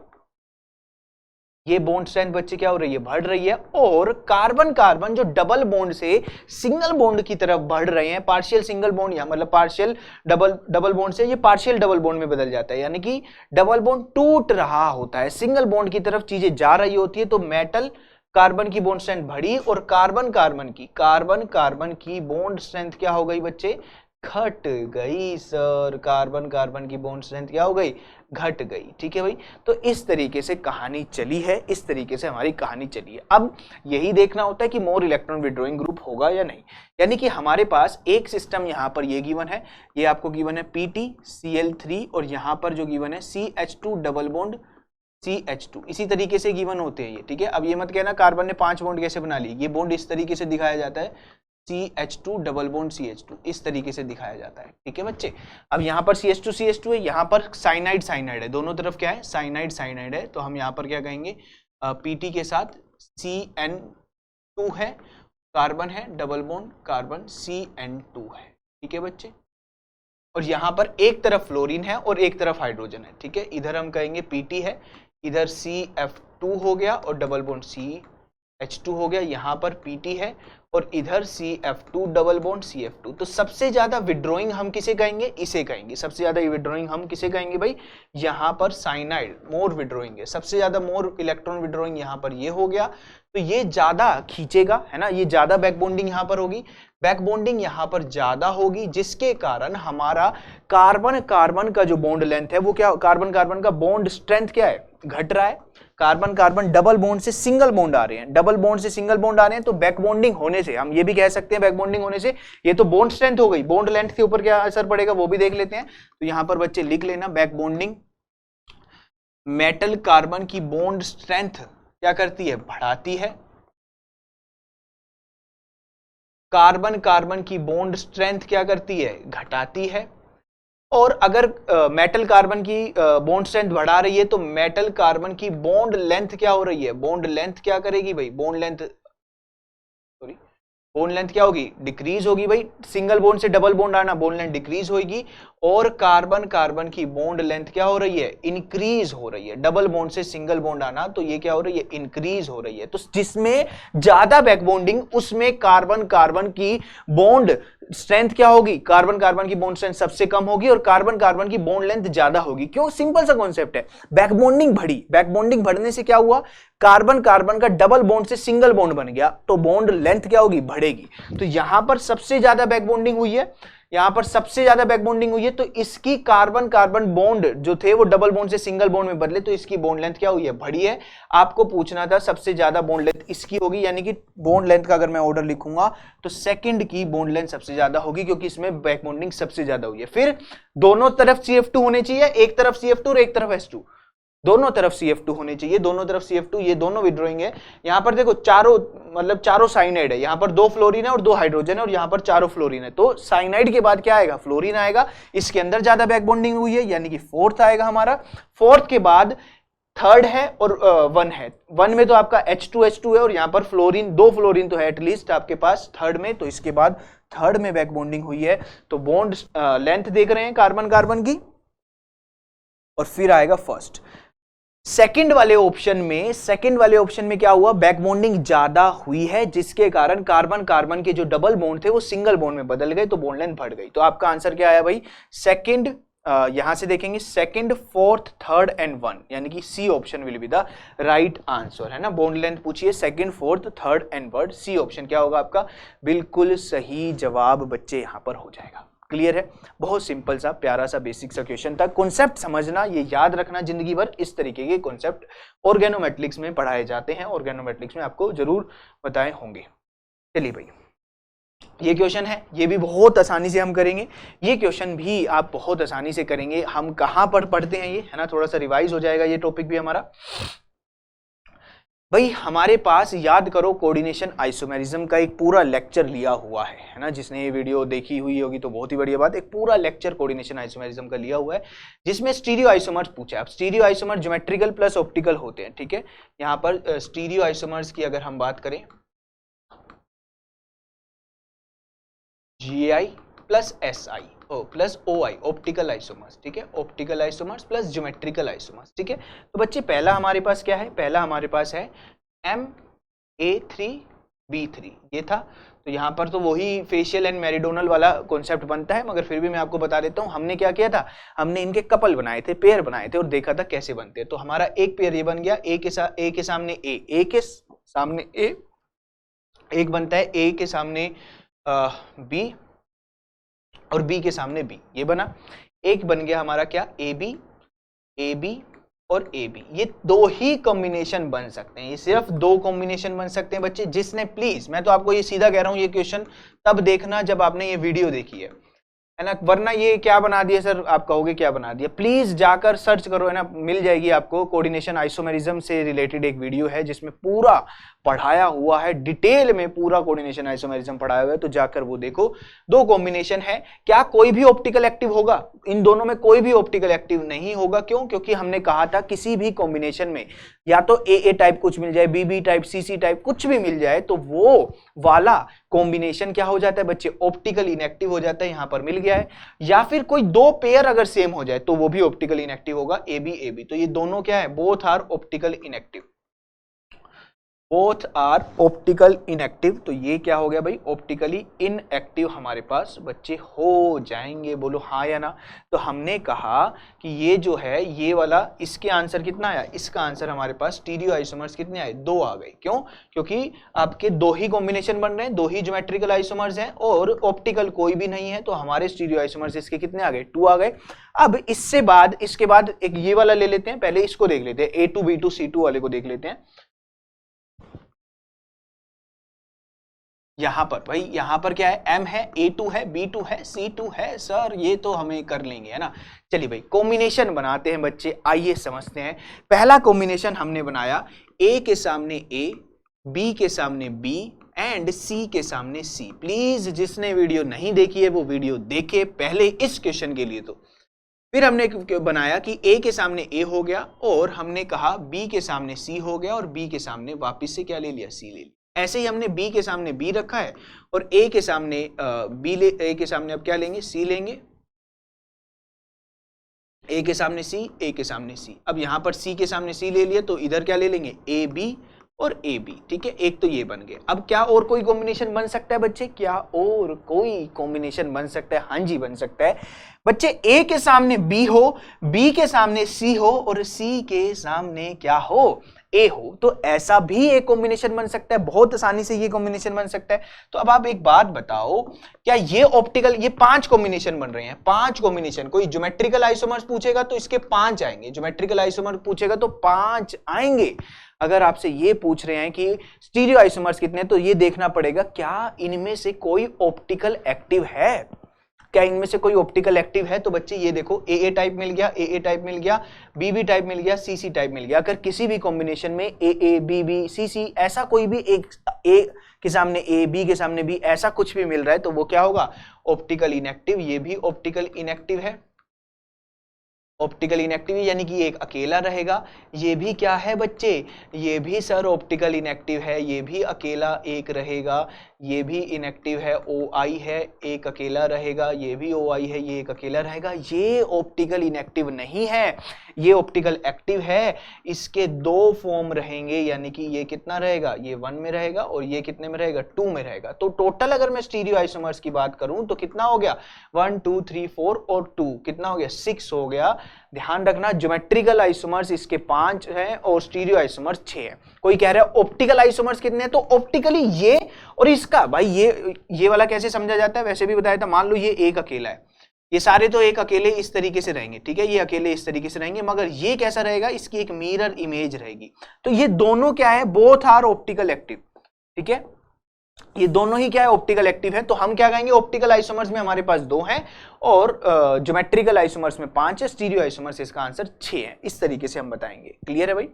ये बॉन्ड स्ट्रेंथ बच्चे क्या हो रही है, बढ़ रही है। और कार्बन कार्बन जो डबल बॉन्ड से सिंगल बॉन्ड की तरफ बढ़ रहे हैं, पार्शियल सिंगल बॉन्ड या मतलब पार्शियल डबल बॉन्ड से ये पार्शियल डबल बॉन्ड में बदल जाता है, यानी कि डबल बॉन्ड टूट रहा होता है, सिंगल बॉन्ड की तरफ चीजें जा रही होती है। तो मेटल कार्बन की बॉन्ड स्ट्रेंथ बढ़ी और कार्बन कार्बन की बॉन्ड स्ट्रेंथ क्या हो गई बच्चे, घट गई सर। कार्बन कार्बन की बॉन्ड स्ट्रेंथ क्या हो गई, घट गई। ठीक है भाई, तो इस तरीके से कहानी चली है, इस तरीके से हमारी कहानी चली है। अब यही देखना होता है कि मोर इलेक्ट्रॉन विड्रॉइंग ग्रुप होगा या नहीं। यानी कि हमारे पास एक सिस्टम यहां पर ये गिवन है, ये आपको गिवन है PtCl3 और यहां पर जो गिवन है CH2 डबल बॉन्ड CH2, इसी तरीके से गिवन होते हैं ये। ठीक है, अब ये मत कहना कार्बन ने 5 बॉन्ड कैसे बना ली, ये बॉन्ड इस तरीके से दिखाया जाता है, CH2 डबल बॉन्ड CH2 इस तरीके से दिखाया जाता है। ठीक है बच्चे, अब यहाँ पर CH2 है, यहाँ पर साइनाइड है, दोनों तरफ क्या है, साइनाइड है। तो हम यहाँ पर क्या कहेंगे, PT के साथ CN2 है, कार्बन है, डबल बॉन्ड कार्बन CN2 है। ठीक है बच्चे, और यहाँ पर एक तरफ फ्लोरीन है और एक तरफ हाइड्रोजन है। ठीक है, इधर हम कहेंगे PT है, इधर CF2 हो गया और डबल बॉन्ड CH2 हो गया, यहाँ पर PT है और इधर CF2 डबल बॉन्ड CF2। तो सबसे ज्यादा विड्रॉइंग हम किसे कहेंगे, इसे कहेंगे। सबसे ज्यादा विड्रॉइंग हम किसे कहेंगे भाई, यहाँ पर साइनाइड मोर विड्रॉइंग है, सबसे ज्यादा मोर इलेक्ट्रॉन विड्रॉइंग यहाँ पर ये हो गया। तो ये ज्यादा खींचेगा, है ना, ये ज्यादा बैक बॉन्डिंग यहाँ पर होगी, बैक बॉन्डिंग यहाँ पर ज्यादा होगी, जिसके कारण हमारा कार्बन कार्बन का जो बॉन्ड लेंथ है वो क्या, कार्बन कार्बन का बॉन्ड स्ट्रेंथ क्या है, घट रहा है। कार्बन कार्बन डबल बॉन्ड से सिंगल बॉन्ड आ रहे हैं, डबल बॉन्ड से सिंगल बॉन्ड आ रहे हैं, तो बैक बॉन्डिंग होने से हम ये भी कह सकते हैं, बैक बॉन्डिंग होने से ये तो बॉन्ड स्ट्रेंथ हो गई, बॉन्ड लेंथ के ऊपर क्या असर पड़ेगा वो भी देख लेते हैं। तो यहां पर बच्चे लिख लेना, बैक बॉन्डिंग मेटल कार्बन की बॉन्ड स्ट्रेंथ क्या करती है, बढ़ाती है। कार्बन कार्बन की बॉन्ड स्ट्रेंथ क्या करती है, घटाती है। और अगर मेटल कार्बन की बॉन्ड स्ट्रेंथ बढ़ा रही है तो मेटल कार्बन की बॉन्ड लेंथ क्या हो रही है, बॉन्ड लेंथ क्या करेगी भाई, बॉन्ड लेंथ क्या होगी, डिक्रीज होगी भाई। सिंगल बॉन्ड से डबल बॉन्ड आना, बॉन्ड लेंथ डिक्रीज होगी। और कार्बन कार्बन की बॉन्ड लेंथ क्या हो रही है, इंक्रीज हो रही है। डबल बॉन्ड से सिंगल बॉन्ड आना, तो ये क्या हो रही है, इंक्रीज हो रही है। तो जिसमें ज्यादा बैक बॉन्डिंग उसमें कार्बन कार्बन की बॉन्ड स्ट्रेंथ क्या होगी, कार्बन कार्बन की बॉन्ड स्ट्रेंथ सबसे कम होगी और कार्बन कार्बन की बॉन्ड लेंथ ज्यादा होगी। क्यों, सिंपल सा कॉन्सेप्ट है, बैक बॉन्डिंग बढ़ी, बैक बॉन्डिंग बढ़ने से क्या हुआ, कार्बन कार्बन का डबल बॉन्ड से सिंगल बॉन्ड बन गया, तो बॉन्ड लेंथ क्या होगी, बढ़ेगी। तो यहां पर सबसे ज्यादा बैक बॉन्डिंग हुई है, यहां पर सबसे ज्यादा बैक बॉन्डिंग हुई है, तो इसकी कार्बन कार्बन बॉन्ड जो थे वो डबल बॉन्ड से सिंगल बॉन्ड में बदले, तो इसकी बॉन्ड लेंथ क्या हुई है, बढ़ी है। आपको पूछना था सबसे ज्यादा बॉन्ड लेंथ इसकी होगी, यानी कि बॉन्ड लेंथ का अगर मैं ऑर्डर लिखूंगा तो सेकंड की बॉन्ड लेंथ सबसे ज्यादा होगी, क्योंकि इसमें बैक बॉन्डिंग सबसे ज्यादा हुई है। फिर दोनों तरफ CF2 होने चाहिए, एक तरफ CF2 और एक तरफ H2, दोनों तरफ CF2 होने चाहिए, दोनों तरफ CF2, ये दोनों विड्रॉइंग है। यहां पर देखो चारों साइनाइड है, यहां पर 2 फ्लोरीन है और 2 हाइड्रोजन है, और यहां पर 4 फ्लोरीन है। तो साइनाइड के बाद क्या आएगा, फ्लोरीन आएगा, इसके अंदर ज्यादा बैक बॉन्डिंग हुई है, यानी कि फोर्थ आएगा हमारा। फोर्थ के बाद थर्ड है और 1 है, 1 में तो आपका H2 है और यहां पर फ्लोरीन, 2 फ्लोरीन तो है एटलीस्ट आपके पास थर्ड में, तो इसके बाद थर्ड में बैक बॉन्डिंग हुई है। तो बॉन्ड लेंथ देख रहे हैं कार्बन कार्बन की, और फिर आएगा फर्स्ट। सेकंड वाले ऑप्शन में क्या हुआ, बैक बॉन्डिंग ज्यादा हुई है, जिसके कारण कार्बन कार्बन के जो डबल बॉन्ड थे वो सिंगल बॉन्ड में बदल गए, तो बॉन्ड लेंथ बढ़ गई। तो आपका आंसर क्या आया भाई, सेकंड यहां से देखेंगे second, fourth, third and one, यानी कि C option will be the right answer, है ना। बॉन्ड लेंथ पूछिए, second, fourth, third and one, C option क्या होगा आपका, बिल्कुल सही जवाब बच्चे यहां पर हो जाएगा। क्लियर है, बहुत सिंपल सा प्यारा सा बेसिक सा क्वेश्चन था। कॉन्सेप्ट समझना, ये याद रखना जिंदगी भर, इस तरीके के कॉन्सेप्ट ऑर्गेनोमेट्रिक्स में पढ़ाए जाते हैं, ऑर्गेनोमेट्रिक्स में आपको जरूर बताए होंगे। चलिए भाई, ये क्वेश्चन है, ये भी बहुत आसानी से हम करेंगे, ये क्वेश्चन भी आप बहुत आसानी से करेंगे। हम कहां पर पढ़ते हैं ये, है ना, थोड़ा सा रिवाइज हो जाएगा ये टॉपिक भी हमारा। भाई हमारे पास याद करो, कोऑर्डिनेशन आइसोमेरिज्म का एक पूरा लेक्चर लिया हुआ है ना। जिसने ये वीडियो देखी हुई होगी तो बहुत ही बढ़िया बात, एक पूरा लेक्चर कोऑर्डिनेशन आइसोमेरिज्म का लिया हुआ है, जिसमें स्टीरियो आइसोमर्स पूछा है। अब stereo isomer geometrical plus optical होते हैं, ठीक है। यहाँ पर स्टीरियो आइसोमर्स की अगर हम बात करें, GI plus SI plus OI, optical isomers, ठीक है। Optical isomers plus geometrical isomers, ठीक है। तो बच्चे पहला हमारे पास क्या है, पहला हमारे पास है MA3B3, ये था। तो यहाँ पर तो वही फेशियल एंड मेरिडोनल वाला कॉन्सेप्ट बनता है, मगर फिर भी मैं आपको बता देता हूँ हमने क्या किया था, हमने इनके कपल बनाए थे, पेयर बनाए थे और देखा था कैसे बनते हैं। तो हमारा एक पेयर ये बन गया, ए के सामने ए के सामने ए, एक बनता है ए के सामने बी और बी के सामने बी, ये बना। एक बन गया हमारा क्या, ए बी और ए बी। ये दो ही कॉम्बिनेशन बन सकते हैं, ये सिर्फ दो कॉम्बिनेशन बन सकते हैं बच्चे। जिसने, प्लीज मैं तो आपको ये सीधा कह रहा हूं, ये क्वेश्चन तब देखना जब आपने ये वीडियो देखी है ना, वरना ये क्या बना दिया सर, आप कहोगे क्या बना दिया। प्लीज जाकर सर्च करो, है ना, मिल जाएगी आपको। कोऑर्डिनेशन आइसोमेरिज्म से रिलेटेड एक वीडियो है जिसमें पूरा पढ़ाया हुआ है, डिटेल में पूरा कोऑर्डिनेशन आइसोमेरिज्म पढ़ाया हुआ है, तो जाकर वो देखो। दो कॉम्बिनेशन है, क्या कोई भी ऑप्टिकल एक्टिव होगा, इन दोनों में कोई भी ऑप्टिकल एक्टिव नहीं होगा। क्यों, क्योंकि हमने कहा था किसी भी कॉम्बिनेशन में या तो ए टाइप कुछ मिल जाए, बी टाइप, सी टाइप कुछ भी मिल जाए, तो वो वाला कॉम्बिनेशन क्या हो जाता है बच्चे, ऑप्टिकल इनएक्टिव हो जाता है। यहां पर मिल गया है। या फिर कोई दो पेयर अगर सेम हो जाए तो वो भी ऑप्टिकल इनएक्टिव होगा, ए बी। तो ये दोनों क्या है, both are optical inactive, both are optical inactive. तो ये क्या हो गया भाई, ऑप्टिकली इनएक्टिव हमारे पास बच्चे हो जाएंगे। बोलो हाँ या ना। तो हमने कहा कि ये जो है ये वाला, इसके आंसर कितना आया, इसका आंसर हमारे पास स्टीरियो आइसोमर्स कितने आए, दो आ गए। क्यों, क्योंकि आपके दो ही कॉम्बिनेशन बन रहे हैं, दो ही ज्योमेट्रिकल आइसोमर्स हैं और ऑप्टिकल कोई भी नहीं है, तो हमारे स्टीरियो आइसोमर्स इसके कितने आ गए, 2 आ गए। अब इसके बाद एक ये वाला ले लेते हैं, पहले इसको देख लेते हैं, A2 B2 C2 वाले को देख लेते हैं। यहां पर भाई, यहां पर क्या है, M है, A2 है, B2 है, C2 है। सर ये तो हमें कर लेंगे, है ना। चलिए भाई कॉम्बिनेशन बनाते हैं बच्चे, आइए समझते हैं। पहला कॉम्बिनेशन हमने बनाया, A के सामने A, B के सामने B एंड C के सामने C। प्लीज जिसने वीडियो नहीं देखी है वो वीडियो देखे पहले इस क्वेश्चन के लिए। तो फिर हमने बनाया कि A के सामने A हो गया और हमने कहा B के सामने C हो गया और B के सामने वापिस से क्या ले लिया, C ले लिया। ऐसे ही हमने B के सामने B रखा है और A के सामने A के सामने अब क्या लेंगे, C लेंगे। A के सामने C, A के सामने C। अब यहां पर C के सामने C ले लिया तो इधर क्या ले लेंगे, AB और AB, ठीक है। एक तो ये बन गए। अब क्या और कोई कॉम्बिनेशन बन सकता है बच्चे, क्या और कोई कॉम्बिनेशन बन सकता है, हाँ जी बन सकता है बच्चे। A के सामने B हो, B के सामने C हो और C के सामने क्या हो, A हो। तो ऐसा भी एक कॉम्बिनेशन बन सकता है, बहुत आसानी से ये कॉम्बिनेशन बन सकता है। तो अब आप एक बात बताओ, क्या ये ऑप्टिकल, ये 5 कॉम्बिनेशन बन रहे हैं, 5 कॉम्बिनेशन। कोई ज्योमेट्रिकल आइसोमर्स पूछेगा तो इसके 5 आएंगे, ज्योमेट्रिकल आइसोमर पूछेगा तो 5 आएंगे। अगर आपसे ये पूछ रहे हैं कि स्टीरियो आइसोमर्स कितने, तो ये देखना पड़ेगा क्या इनमें से कोई ऑप्टिकल एक्टिव है, क्या इनमें से कोई ऑप्टिकल एक्टिव है। तो बच्चे ये देखो, ए टाइप मिल गया, ए टाइप मिल गया, बी टाइप मिल गया, सी टाइप मिल गया। अगर किसी भी कॉम्बिनेशन में ए बी सी ऐसा कोई भी एक ए के सामने ए, बी के सामने बी, ऐसा कुछ भी मिल रहा है तो वो क्या होगा, ऑप्टिकल इनएक्टिव। ये भी ऑप्टिकल इनएक्टिव है। ऑप्टिकल इनएक्टिव यानी कि एक अकेला रहेगा। ये भी क्या है बच्चे, ये भी सर ऑप्टिकल इनएक्टिव है, ये भी अकेला एक रहेगा, ये भी इनएक्टिव है, OI है, एक अकेला रहेगा, ये भी OI है, ये एक अकेला रहेगा। ये ऑप्टिकल इनएक्टिव नहीं है, ये ऑप्टिकल एक्टिव है। इसके दो फॉर्म रहेंगे, यानी कि ये कितना रहेगा, ये 1 में रहेगा और ये कितने में रहेगा, 2 में रहेगा। तो टोटल अगर मैं स्टीरियो आइसोमर्स की बात करूं तो कितना हो गया, 1 2 3 4 और 2 कितना हो गया, 6 हो गया। ध्यान रखना ज्योमेट्रिकल आइसोमर्स इसके 5 हैं और स्टीरियो आइसोमर्स 6 हैं। कोई कह रहा है ऑप्टिकल आइसोमर्स कितने हैं, तो ऑप्टिकली ये और इसका, भाई ये वाला कैसे समझा जाता है, वैसे भी बताया था। मान लो ये एक अकेला है, ये सारे तो एक अकेले इस तरीके से रहेंगे, ठीक है, ये अकेले इस तरीके से रहेंगे, मगर ये कैसा रहेगा, इसकी एक मिरर इमेज रहेगी। तो ये दोनों क्या है, बोथ आर ऑप्टिकल एक्टिव, ठीक है, ये दोनों ही क्या है, ऑप्टिकल एक्टिव है। तो हम क्या कहेंगे, ऑप्टिकल आइसोमर्स में हमारे पास 2 हैं और ज्योमेट्रिकल आइसोमर्स में 5 है, स्टीरियो आइसोमर्स इसका आंसर 6 है। इस तरीके से हम बताएंगे। क्लियर है भाई।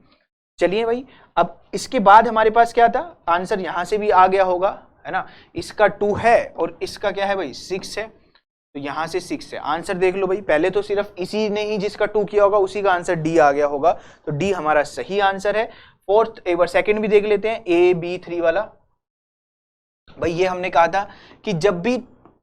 चलिए भाई, अब इसके बाद हमारे पास क्या था, आंसर यहां से भी आ गया होगा, है ना। इसका 2 है और इसका क्या है भाई, 6 है, तो यहां से 6 है। आंसर देख लो भाई, पहले तो सिर्फ इसी ने ही जिसका 2 किया होगा उसी का आंसर डी आ गया होगा, तो डी हमारा सही आंसर है। फोर्थ, एक बार सेकंड भी देख लेते हैं, AB3 वाला। भाई ये हमने कहा था कि जब भी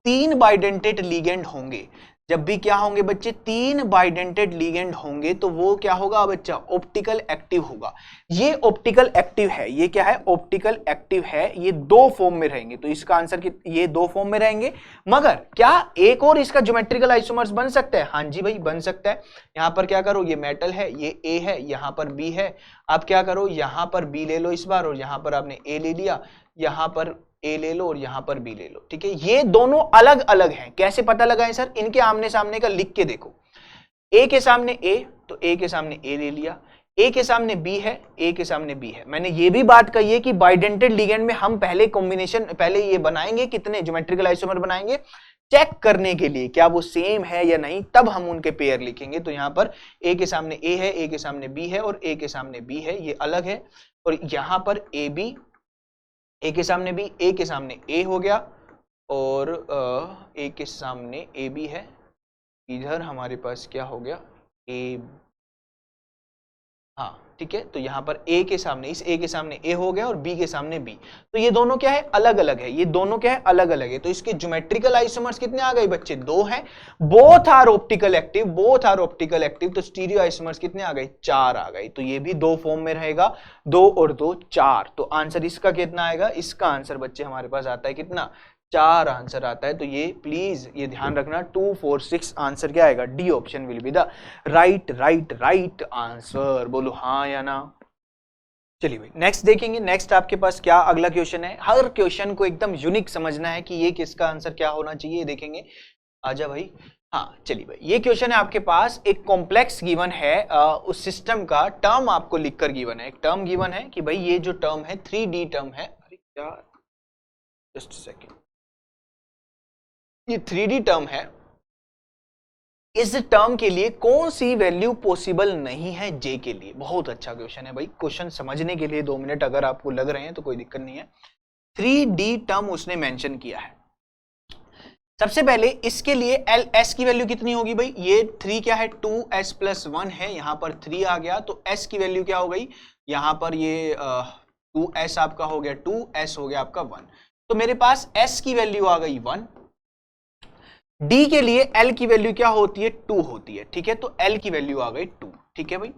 3 बाइडेंटेड लिगेंड होंगे, जब भी क्या होंगे बच्चे, 3 बाइडेंटेड लिगेंड होंगे, तो वो क्या होगा बच्चा, ऑप्टिकल एक्टिव होगा। ये ऑप्टिकल एक्टिव है, ये क्या है, ऑप्टिकल एक्टिव है। ये 2 फॉर्म में रहेंगे, तो इसका आंसर ये 2 फॉर्म में रहेंगे। मगर क्या एक और इसका ज्योमेट्रिकल आइसोमर्स बन सकता है, हाँ जी भाई बन सकता है। यहां पर क्या करो, ये मेटल है, ये A है, यहां पर B है। आप क्या करो, यहां पर B ले लो इस बार, और यहां पर आपने A ले लिया, यहां पर A ले लो और यहां पर B ले लो, ठीक है। ये दोनों अलग अलग हैं, कैसे पता लगाएं सर, इनके आमने सामने का लिख के देखो। A के सामने A, तो A के सामने A ले लिया, A के सामने B है, A के सामने B है। मैंने ये भी बात कही है कि बाइडेंटेड लिगेंड में हम पहले कॉम्बिनेशन, पहले ये बनाएंगे, कितने ज्योमेट्रिकल आइसोमर बनाएंगे, चेक करने के लिए क्या वो सेम है या नहीं, तब हम उनके पेयर लिखेंगे। तो यहां पर A के सामने A है, A के सामने B है और A के सामने B है, ये अलग है। और यहां पर AB, A के सामने B, A के सामने A हो गया, और A के सामने AB है। इधर हमारे पास क्या हो गया, A, हाँ ठीक है। तो यहां पर A के सामने, इस A के सामने A हो गया और B के सामने B। तो ये दोनों क्या है, अलग अलग है, ये दोनों क्या है, अलग अलग है। तो इसके ज्योमेट्रिकल आइसोमर्स कितने आ गए बच्चे, 2 हैं। Both are optical active, both are optical active. तो स्टीरियो आइसोमर्स कितने आ गए, 4 आ गए। तो ये भी 2 फॉर्म में रहेगा, 2 और 2 4। तो आंसर इसका कितना आएगा, इसका आंसर बच्चे हमारे पास आता है कितना, 4 आंसर आता है। तो ये प्लीज ये ध्यान रखना, 2 4 6 आंसर क्या आएगा, D option will be the right answer. बोलो हाँ या ना। चलिए भाई नेक्स्ट देखेंगे। नेक्स्ट आपके पास क्या अगला क्वेश्चन है। हर क्वेश्चन को एकदम यूनिक समझना है कि ये किसका आंसर क्या होना चाहिए, देखेंगे। आजा भाई, हाँ चलिए भाई, ये क्वेश्चन है आपके पास, एक कॉम्प्लेक्स गिवन है, उस सिस्टम का टर्म आपको लिखकर गिवन है। एक टर्म गिवन है कि भाई ये जो टर्म है 3D टर्म है, अरे क्या, जस्ट सेकेंड, ये 3D टर्म है। इस टर्म के लिए कौन सी वैल्यू पॉसिबल नहीं है J के लिए। बहुत अच्छा क्वेश्चन है भाई, क्वेश्चन समझने के लिए 2 मिनट अगर आपको लग रहे हैं तो कोई दिक्कत नहीं है। 3D टर्म उसने मेंशन किया है। सबसे पहले इसके लिए S की वैल्यू कितनी होगी भाई, ये 3 क्या है, 2s+1 है, यहां पर 3 आ गया, तो S की वैल्यू क्या हो गई, यहां पर ये 2s आपका हो गया 2s हो गया आपका 1। तो मेरे पास S की वैल्यू आ गई 1। D के लिए L की वैल्यू क्या होती है, 2 होती है, ठीक है। तो L की वैल्यू आ गई 2, ठीक है भाई।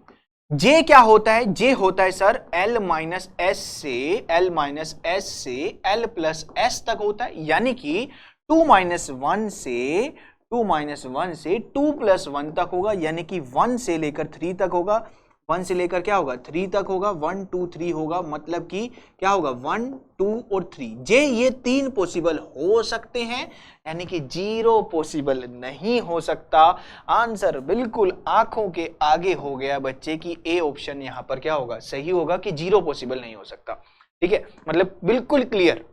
J क्या होता है, J होता है सर L माइनस S से L प्लस S तक होता है, यानी कि 2 - 1 से 2 + 1 तक होगा, यानी कि 1 से लेकर 3 तक होगा। 1 से लेकर क्या होगा, 3 तक होगा, 1 2 3 होगा, मतलब कि क्या होगा, 1 2 और 3। जे ये 3 पॉसिबल हो सकते हैं, यानी कि 0 पॉसिबल नहीं हो सकता। आंसर बिल्कुल आंखों के आगे हो गया बच्चे की ए ऑप्शन यहां पर क्या होगा, सही होगा कि 0 पॉसिबल नहीं हो सकता, ठीक है। मतलब बिल्कुल क्लियर,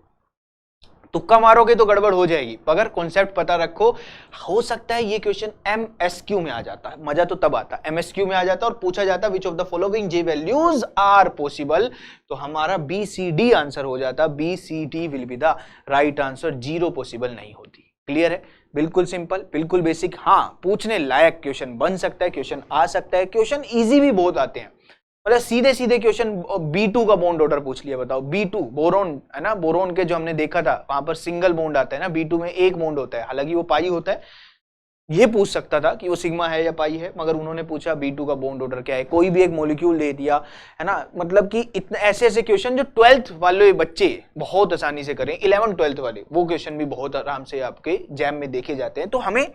तुक्का मारोगे तो गड़बड़ हो जाएगी, मगर कॉन्सेप्ट पता रखो। हो सकता है ये क्वेश्चन MSQ में आ जाता है, मजा तो तब आता है MSQ में आ जाता है और पूछा जाता है which of the following J values are possible, तो हमारा BCD आंसर हो जाता, BCD will be the right answer, 0 possible नहीं होती, क्लियर है? बिल्कुल सिंपल, बिल्कुल बेसिक, हाँ पूछने लायक क्वेश्चन बन सकता है, क्वेश्चन आ सकता है, क्वेश्चन इजी भी बहुत आते हैं। मतलब सीधे सीधे क्वेश्चन B2 का बॉन्ड ऑर्डर पूछ लिया, बताओ B2 बोरोन है ना, बोरोन के जो हमने देखा था वहां पर सिंगल बॉन्ड आता है ना, B2 में एक बॉन्ड होता है, हालांकि वो पाई होता है। ये पूछ सकता था कि वो सिग्मा है या पाई है, मगर उन्होंने पूछा B2 का बॉन्ड ऑर्डर क्या है, कोई भी एक मॉलिक्यूल दे दिया है ना। मतलब कि इतने ऐसे ऐसे क्वेश्चन जो 12th वाले बच्चे बहुत आसानी से करें, 11 12th वाले वो क्वेश्चन भी बहुत आराम से आपके जैम में देखे जाते हैं। तो हमें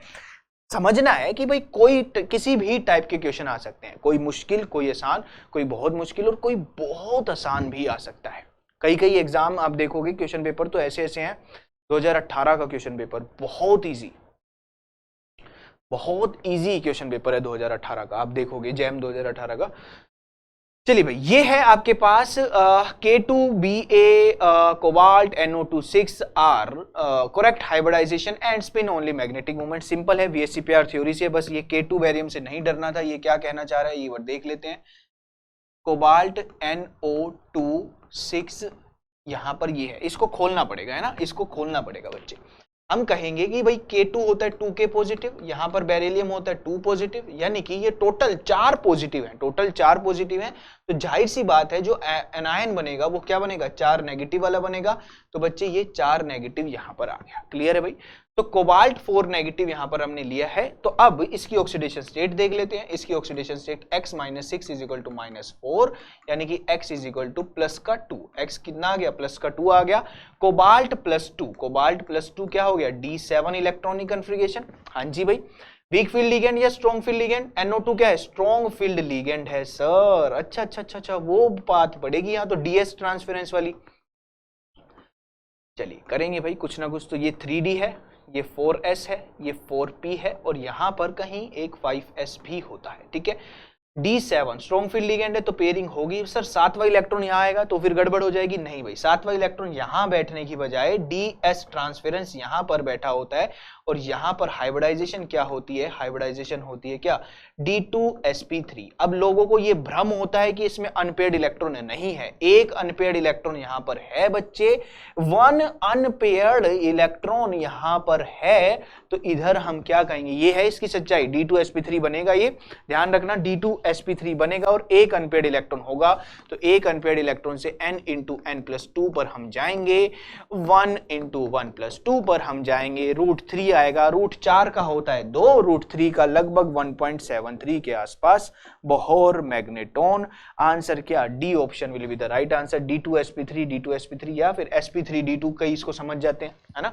समझना है कि भाई कोई किसी भी टाइप के क्वेश्चन आ सकते हैं, कोई मुश्किल, कोई आसान, कोई बहुत मुश्किल और कोई बहुत आसान भी आ सकता है। कई कई एग्जाम आप देखोगे क्वेश्चन पेपर तो ऐसे ऐसे हैं। 2018 का क्वेश्चन पेपर बहुत इजी, बहुत इजी क्वेश्चन पेपर है 2018 का, आप देखोगे जैम 2018 का। चलिए भाई, ये है आपके पास K2BA cobalt NO26R correct hybridization and spin only magnetic moment. Simple है, VSCPR थ्योरी से, बस ये K2 बैरियम से नहीं डरना था। ये क्या कहना चाह रहा है ये वर्ड देख लेते हैं। कोबाल्ट NO26 यहां पर ये है, इसको खोलना पड़ेगा है ना, इसको खोलना पड़ेगा बच्चे। हम कहेंगे कि भाई K2 होता है 2K पॉजिटिव, यहां पर बेरिलियम होता है 2 पॉजिटिव, यानी कि ये टोटल 4 पॉजिटिव है, टोटल 4 पॉजिटिव है। तो जाहिर सी बात है जो एनायन बनेगा वो क्या बनेगा, 4 नेगेटिव वाला बनेगा। तो बच्चे ये 4 नेगेटिव यहां पर आ गया। क्लियर है भाई? तो कोबाल्ट 4 नेगेटिव यहां पर हमने लिया है। तो अब इसकी ऑक्सीडेशन स्टेट देख लेते हैं। इसकी ऑक्सीडेशन स्टेट x - 6 = -4, यानी कि x = प्लस का 2। x कितना आ गया, प्लस का 2 आ गया। कोबाल्ट +2, कोबाल्ट +2 क्या हो गया, D7 इलेक्ट्रॉनिक कन्फिगरेशन। हाँ जी भाई, वीक फील्ड लिगेंड या स्ट्रॉन्ग फील्ड लिगेंड? NO2 क्या है, स्ट्रॉन्ग फील्ड लिगेंड है सर। अच्छा अच्छा अच्छा अच्छा, वो बात पड़ेगी यहाँ तो DS ट्रांसफरेंस वाली। चलिए करेंगे भाई कुछ ना कुछ। तो ये 3D है, ये 4s है, ये 4p है, और यहां पर कहीं एक 5s भी होता है। ठीक है, D7 स्ट्रॉन्ग फील्ड लिगेंड है तो पेयरिंग होगी। सर 7वां इलेक्ट्रॉन यहां आएगा तो फिर गड़बड़ हो जाएगी। नहीं भाई, 7वां इलेक्ट्रॉन यहां बैठने की बजाय DS ट्रांसफरेंस यहां पर बैठा होता है, और यहां पर हाइब्रिडाइजेशन क्या होती है, हाइब्रिडाइजेशन होती है क्या, D2sp3। अब लोगों को यह भ्रम होता है कि इसमें अनपेयर्ड इलेक्ट्रॉन नहीं है। एक अनपेयर्ड इलेक्ट्रॉन यहां पर है बच्चे, 1 अनपेयर्ड इलेक्ट्रॉन यहां पर है। तो इधर हम क्या कहेंगे, ये है इसकी सच्चाई, D2sp3 बनेगा। ये ध्यान रखना, D2sp3 बनेगा और एक अनपेयर्ड इलेक्ट्रॉन होगा। तो एक अनपेयर्ड इलेक्ट्रॉन से n × n+2 पर हम जाएंगे, 1 × 1+2 पर हम जाएंगे, √3 आएगा। √4 का होता है 2, √3 का लगभग 1.73 के आसपास। Bohr magneton. आंसर क्या, D option will be the right answer. D2sp3, D2sp3 या फिर sp3d2, कई इसको समझ जाते हैं है ना,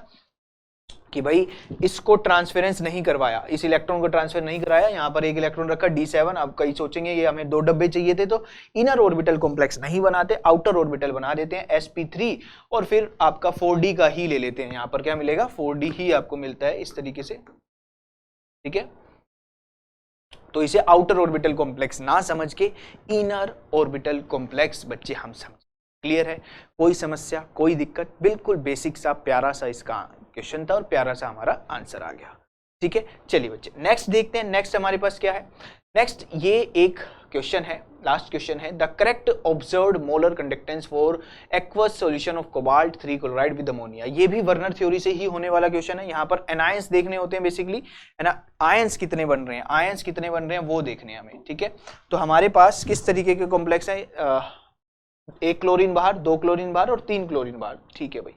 कि भाई इसको ट्रांसफरेंस नहीं करवाया, इस इलेक्ट्रॉन को ट्रांसफर नहीं कराया, यहां पर एक इलेक्ट्रॉन रखा D7। अब कई सोचेंगे ये हमें 2 डब्बे चाहिए थे, तो इनर ऑर्बिटल कॉम्प्लेक्स नहीं बनाते, आउटर ऑर्बिटल बना देते हैं sp3, और फिर आपका 4d का ही ले लेते हैं। यहां पर क्या मिलेगा, 4d ही आपको मिलता है इस तरीके से। ठीक है, तो इसे आउटर ऑर्बिटल कॉम्प्लेक्स ना समझ के इनर ऑर्बिटल कॉम्प्लेक्स बच्चे हम समझ। क्लियर है? कोई समस्या, कोई दिक्कत? बिल्कुल बेसिक सा प्यारा सा इसका क्वेश्चन था और प्यारा सा हमारा आंसर आ गया। ठीक है, चलिए बच्चे नेक्स्ट देखते हैं। नेक्स्ट हमारे पास क्या है, नेक्स्ट ये एक क्वेश्चन है, लास्ट क्वेश्चन है। The correct observed molar conductance for aqueous solution of cobalt 3 chloride with ammonia. ये भी वर्नर थ्योरी से ही होने वाला क्वेश्चन है। यहाँ पर एनायंस देखने होते हैं बेसिकली, है ना, आयंस कितने बन रहे हैं, आयंस कितने बन रहे हैं वो देखने हैं हमें। ठीक है, तो हमारे पास किस तरीके के कॉम्प्लेक्स है, 1 क्लोरीन बाहर, 2 क्लोरीन बाहर और 3 क्लोरीन बाहर। ठीक है भाई,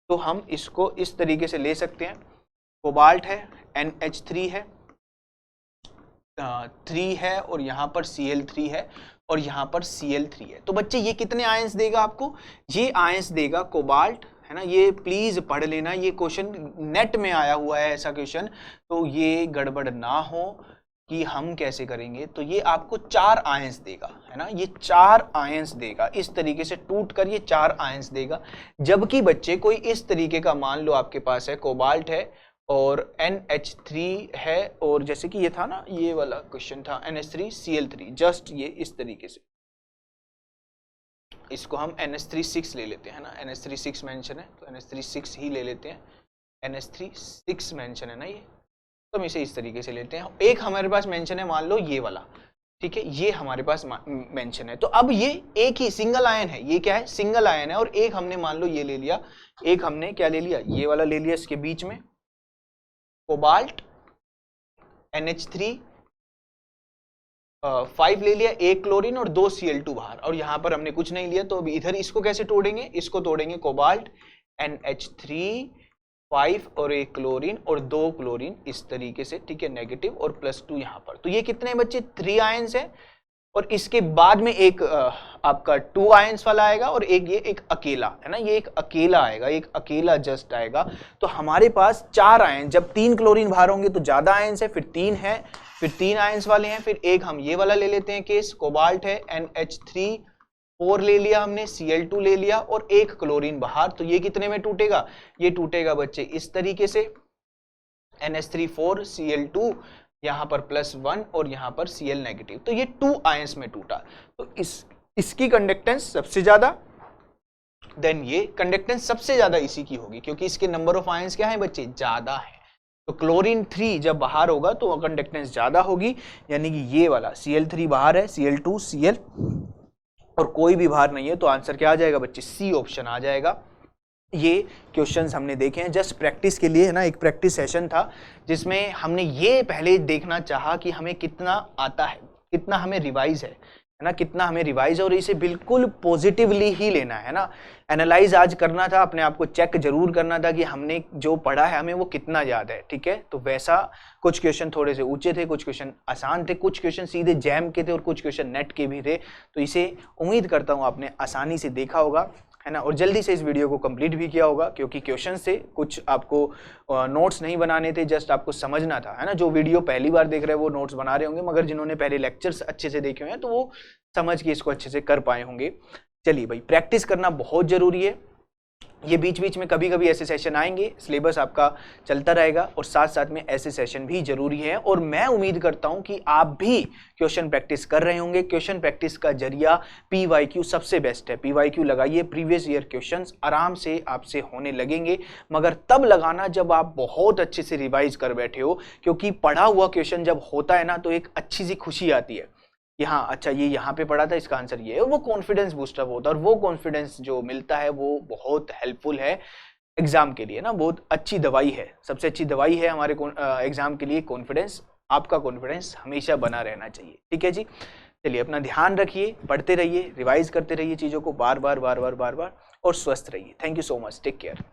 तो हम इसको इस तरीके से ले सकते हैं। कोबाल्ट है, NH3 है, 3 है, और यहाँ पर Cl3 है, और यहाँ पर Cl3 है। तो बच्चे ये कितने आयंस देगा आपको, ये आयंस देगा कोबाल्ट, है ना। ये प्लीज पढ़ लेना, ये क्वेश्चन नेट में आया हुआ है ऐसा क्वेश्चन, तो ये गड़बड़ ना हो कि हम कैसे करेंगे। तो ये आपको 4 आयंस देगा, है ना, ये 4 आयंस देगा। इस तरीके से टूट कर ये 4 आयंस देगा। जबकि बच्चे कोई इस तरीके का मान लो आपके पास है, कोबाल्ट है और NH3 है, और जैसे कि ये था ना, ये वाला क्वेश्चन था NH3 Cl3, जस्ट ये इस तरीके से, इसको हम NH3 ले लेते हैं ना, NH3 मेंशन है तो NH3 ही ले लेते हैं। NH3 मेंशन है ना ये, तो हम इसे इस तरीके से लेते हैं। एक हमारे पास मेंशन है, मान लो ये वाला, ठीक है, ये हमारे पास मेंशन है। तो अब ये एक ही सिंगल आयन है, ये क्या है, सिंगल आयन है, और एक हमने मान लो ये ले लिया, एक हमने क्या ले लिया, ये वाला ले लिया इसके बीच में, कोबाल्ट, NH3 5 ले लिया, 1 क्लोरीन और 2 Cl2 बाहर, और यहां पर हमने कुछ नहीं लिया, तो अभी इधर इसको कैसे तोड़ेंगे, इसको तोड़ेंगे कोबाल्ट NH3 5 और 1 क्लोरीन और 2 क्लोरीन इस तरीके से, ठीक है, नेगेटिव और +2 यहां पर। तो ये कितने बच्चे 3 आयंस है, और इसके बाद में एक आपका 2 आयंस वाला आएगा और एक ये एक अकेला है ना, ये एक अकेला आएगा, एक अकेला जस्ट आएगा। तो हमारे पास 4 आयंस, जब 3 क्लोरीन बाहर होंगे तो ज्यादा आयंस है, फिर 3 है, फिर 3 आयंस वाले हैं, फिर एक हम ये वाला ले लेते हैं केस, कोबाल्ट है NH3 4 ले लिया हमने, Cl2 ले लिया और 1 क्लोरीन बाहर। तो ये कितने में टूटेगा, ये टूटेगा बच्चे इस तरीके से, NH3 4 Cl2 यहां पर +1 और यहां पर Cl नेगेटिव। तो ये 2 आयंस में टूटा। तो इसकी कंडक्टेंस सबसे ज्यादा, देन ये कंडक्टेंस सबसे ज्यादा इसी की होगी, क्योंकि इसके नंबर ऑफ आयंस क्या है बच्चे, ज्यादा है। तो क्लोरीन 3 जब बाहर होगा तो कंडक्टेंस ज्यादा होगी, यानी कि ये वाला Cl3 बाहर है, Cl2 Cl और कोई भी बाहर नहीं है, तो आंसर क्या आ जाएगा बच्चे, सी ऑप्शन आ जाएगा। ये क्वेश्चंस हमने देखे हैं जस्ट प्रैक्टिस के लिए, है ना, एक प्रैक्टिस सेशन था जिसमें हमने ये पहले देखना चाहा कि हमें कितना आता है, कितना हमें रिवाइज है ना, कितना हमें रिवाइज, और इसे बिल्कुल पॉजिटिवली ही लेना है ना। एनालाइज आज करना था, अपने आप को चेक जरूर करना था कि हमने जो पढ़ा है हमें वो कितना याद है, ठीक है। तो वैसा कुछ क्वेश्चन थोड़े से ऊंचे थे, कुछ क्वेश्चन आसान थे, कुछ क्वेश्चन सीधे जैम के थे और कुछ क्वेश्चन नेट के भी थे। तो इसे उम्मीद करता हूँ आपने आसानी से देखा होगा, है ना, और जल्दी से इस वीडियो को कंप्लीट भी किया होगा, क्योंकि क्वेश्चन से कुछ आपको नोट्स नहीं बनाने थे, जस्ट आपको समझना था, है ना। जो वीडियो पहली बार देख रहे हैं वो नोट्स बना रहे होंगे, मगर जिन्होंने पहले लेक्चर्स अच्छे से देखे हुए हैं तो वो समझ के इसको अच्छे से कर पाए होंगे। चलिए भाई, प्रैक्टिस करना बहुत जरूरी है। ये बीच बीच में कभी कभी ऐसे सेशन आएंगे, सिलेबस आपका चलता रहेगा और साथ साथ में ऐसे सेशन भी जरूरी है। और मैं उम्मीद करता हूं कि आप भी क्वेश्चन प्रैक्टिस कर रहे होंगे। क्वेश्चन प्रैक्टिस का जरिया PYQ सबसे बेस्ट है। PYQ लगाइए, प्रीवियस ईयर क्वेश्चंस आराम से आपसे होने लगेंगे, मगर तब लगाना जब आप बहुत अच्छे से रिवाइज कर बैठे हो, क्योंकि पढ़ा हुआ क्वेश्चन जब होता है ना तो एक अच्छी सी खुशी आती है, यहाँ अच्छा ये यहाँ पे पढ़ा था, इसका आंसर ये है, वो कॉन्फिडेंस बूस्टअप होता है, और वो कॉन्फिडेंस जो मिलता है वो बहुत हेल्पफुल है एग्जाम के लिए ना, बहुत अच्छी दवाई है, सबसे अच्छी दवाई है हमारे एग्जाम के लिए कॉन्फिडेंस। आपका कॉन्फिडेंस हमेशा बना रहना चाहिए, ठीक है जी। चलिए, अपना ध्यान रखिए, पढ़ते रहिए, रिवाइज करते रहिए चीज़ों को बार बार बार बार बार बार, और स्वस्थ रहिए। Thank you so much, take care.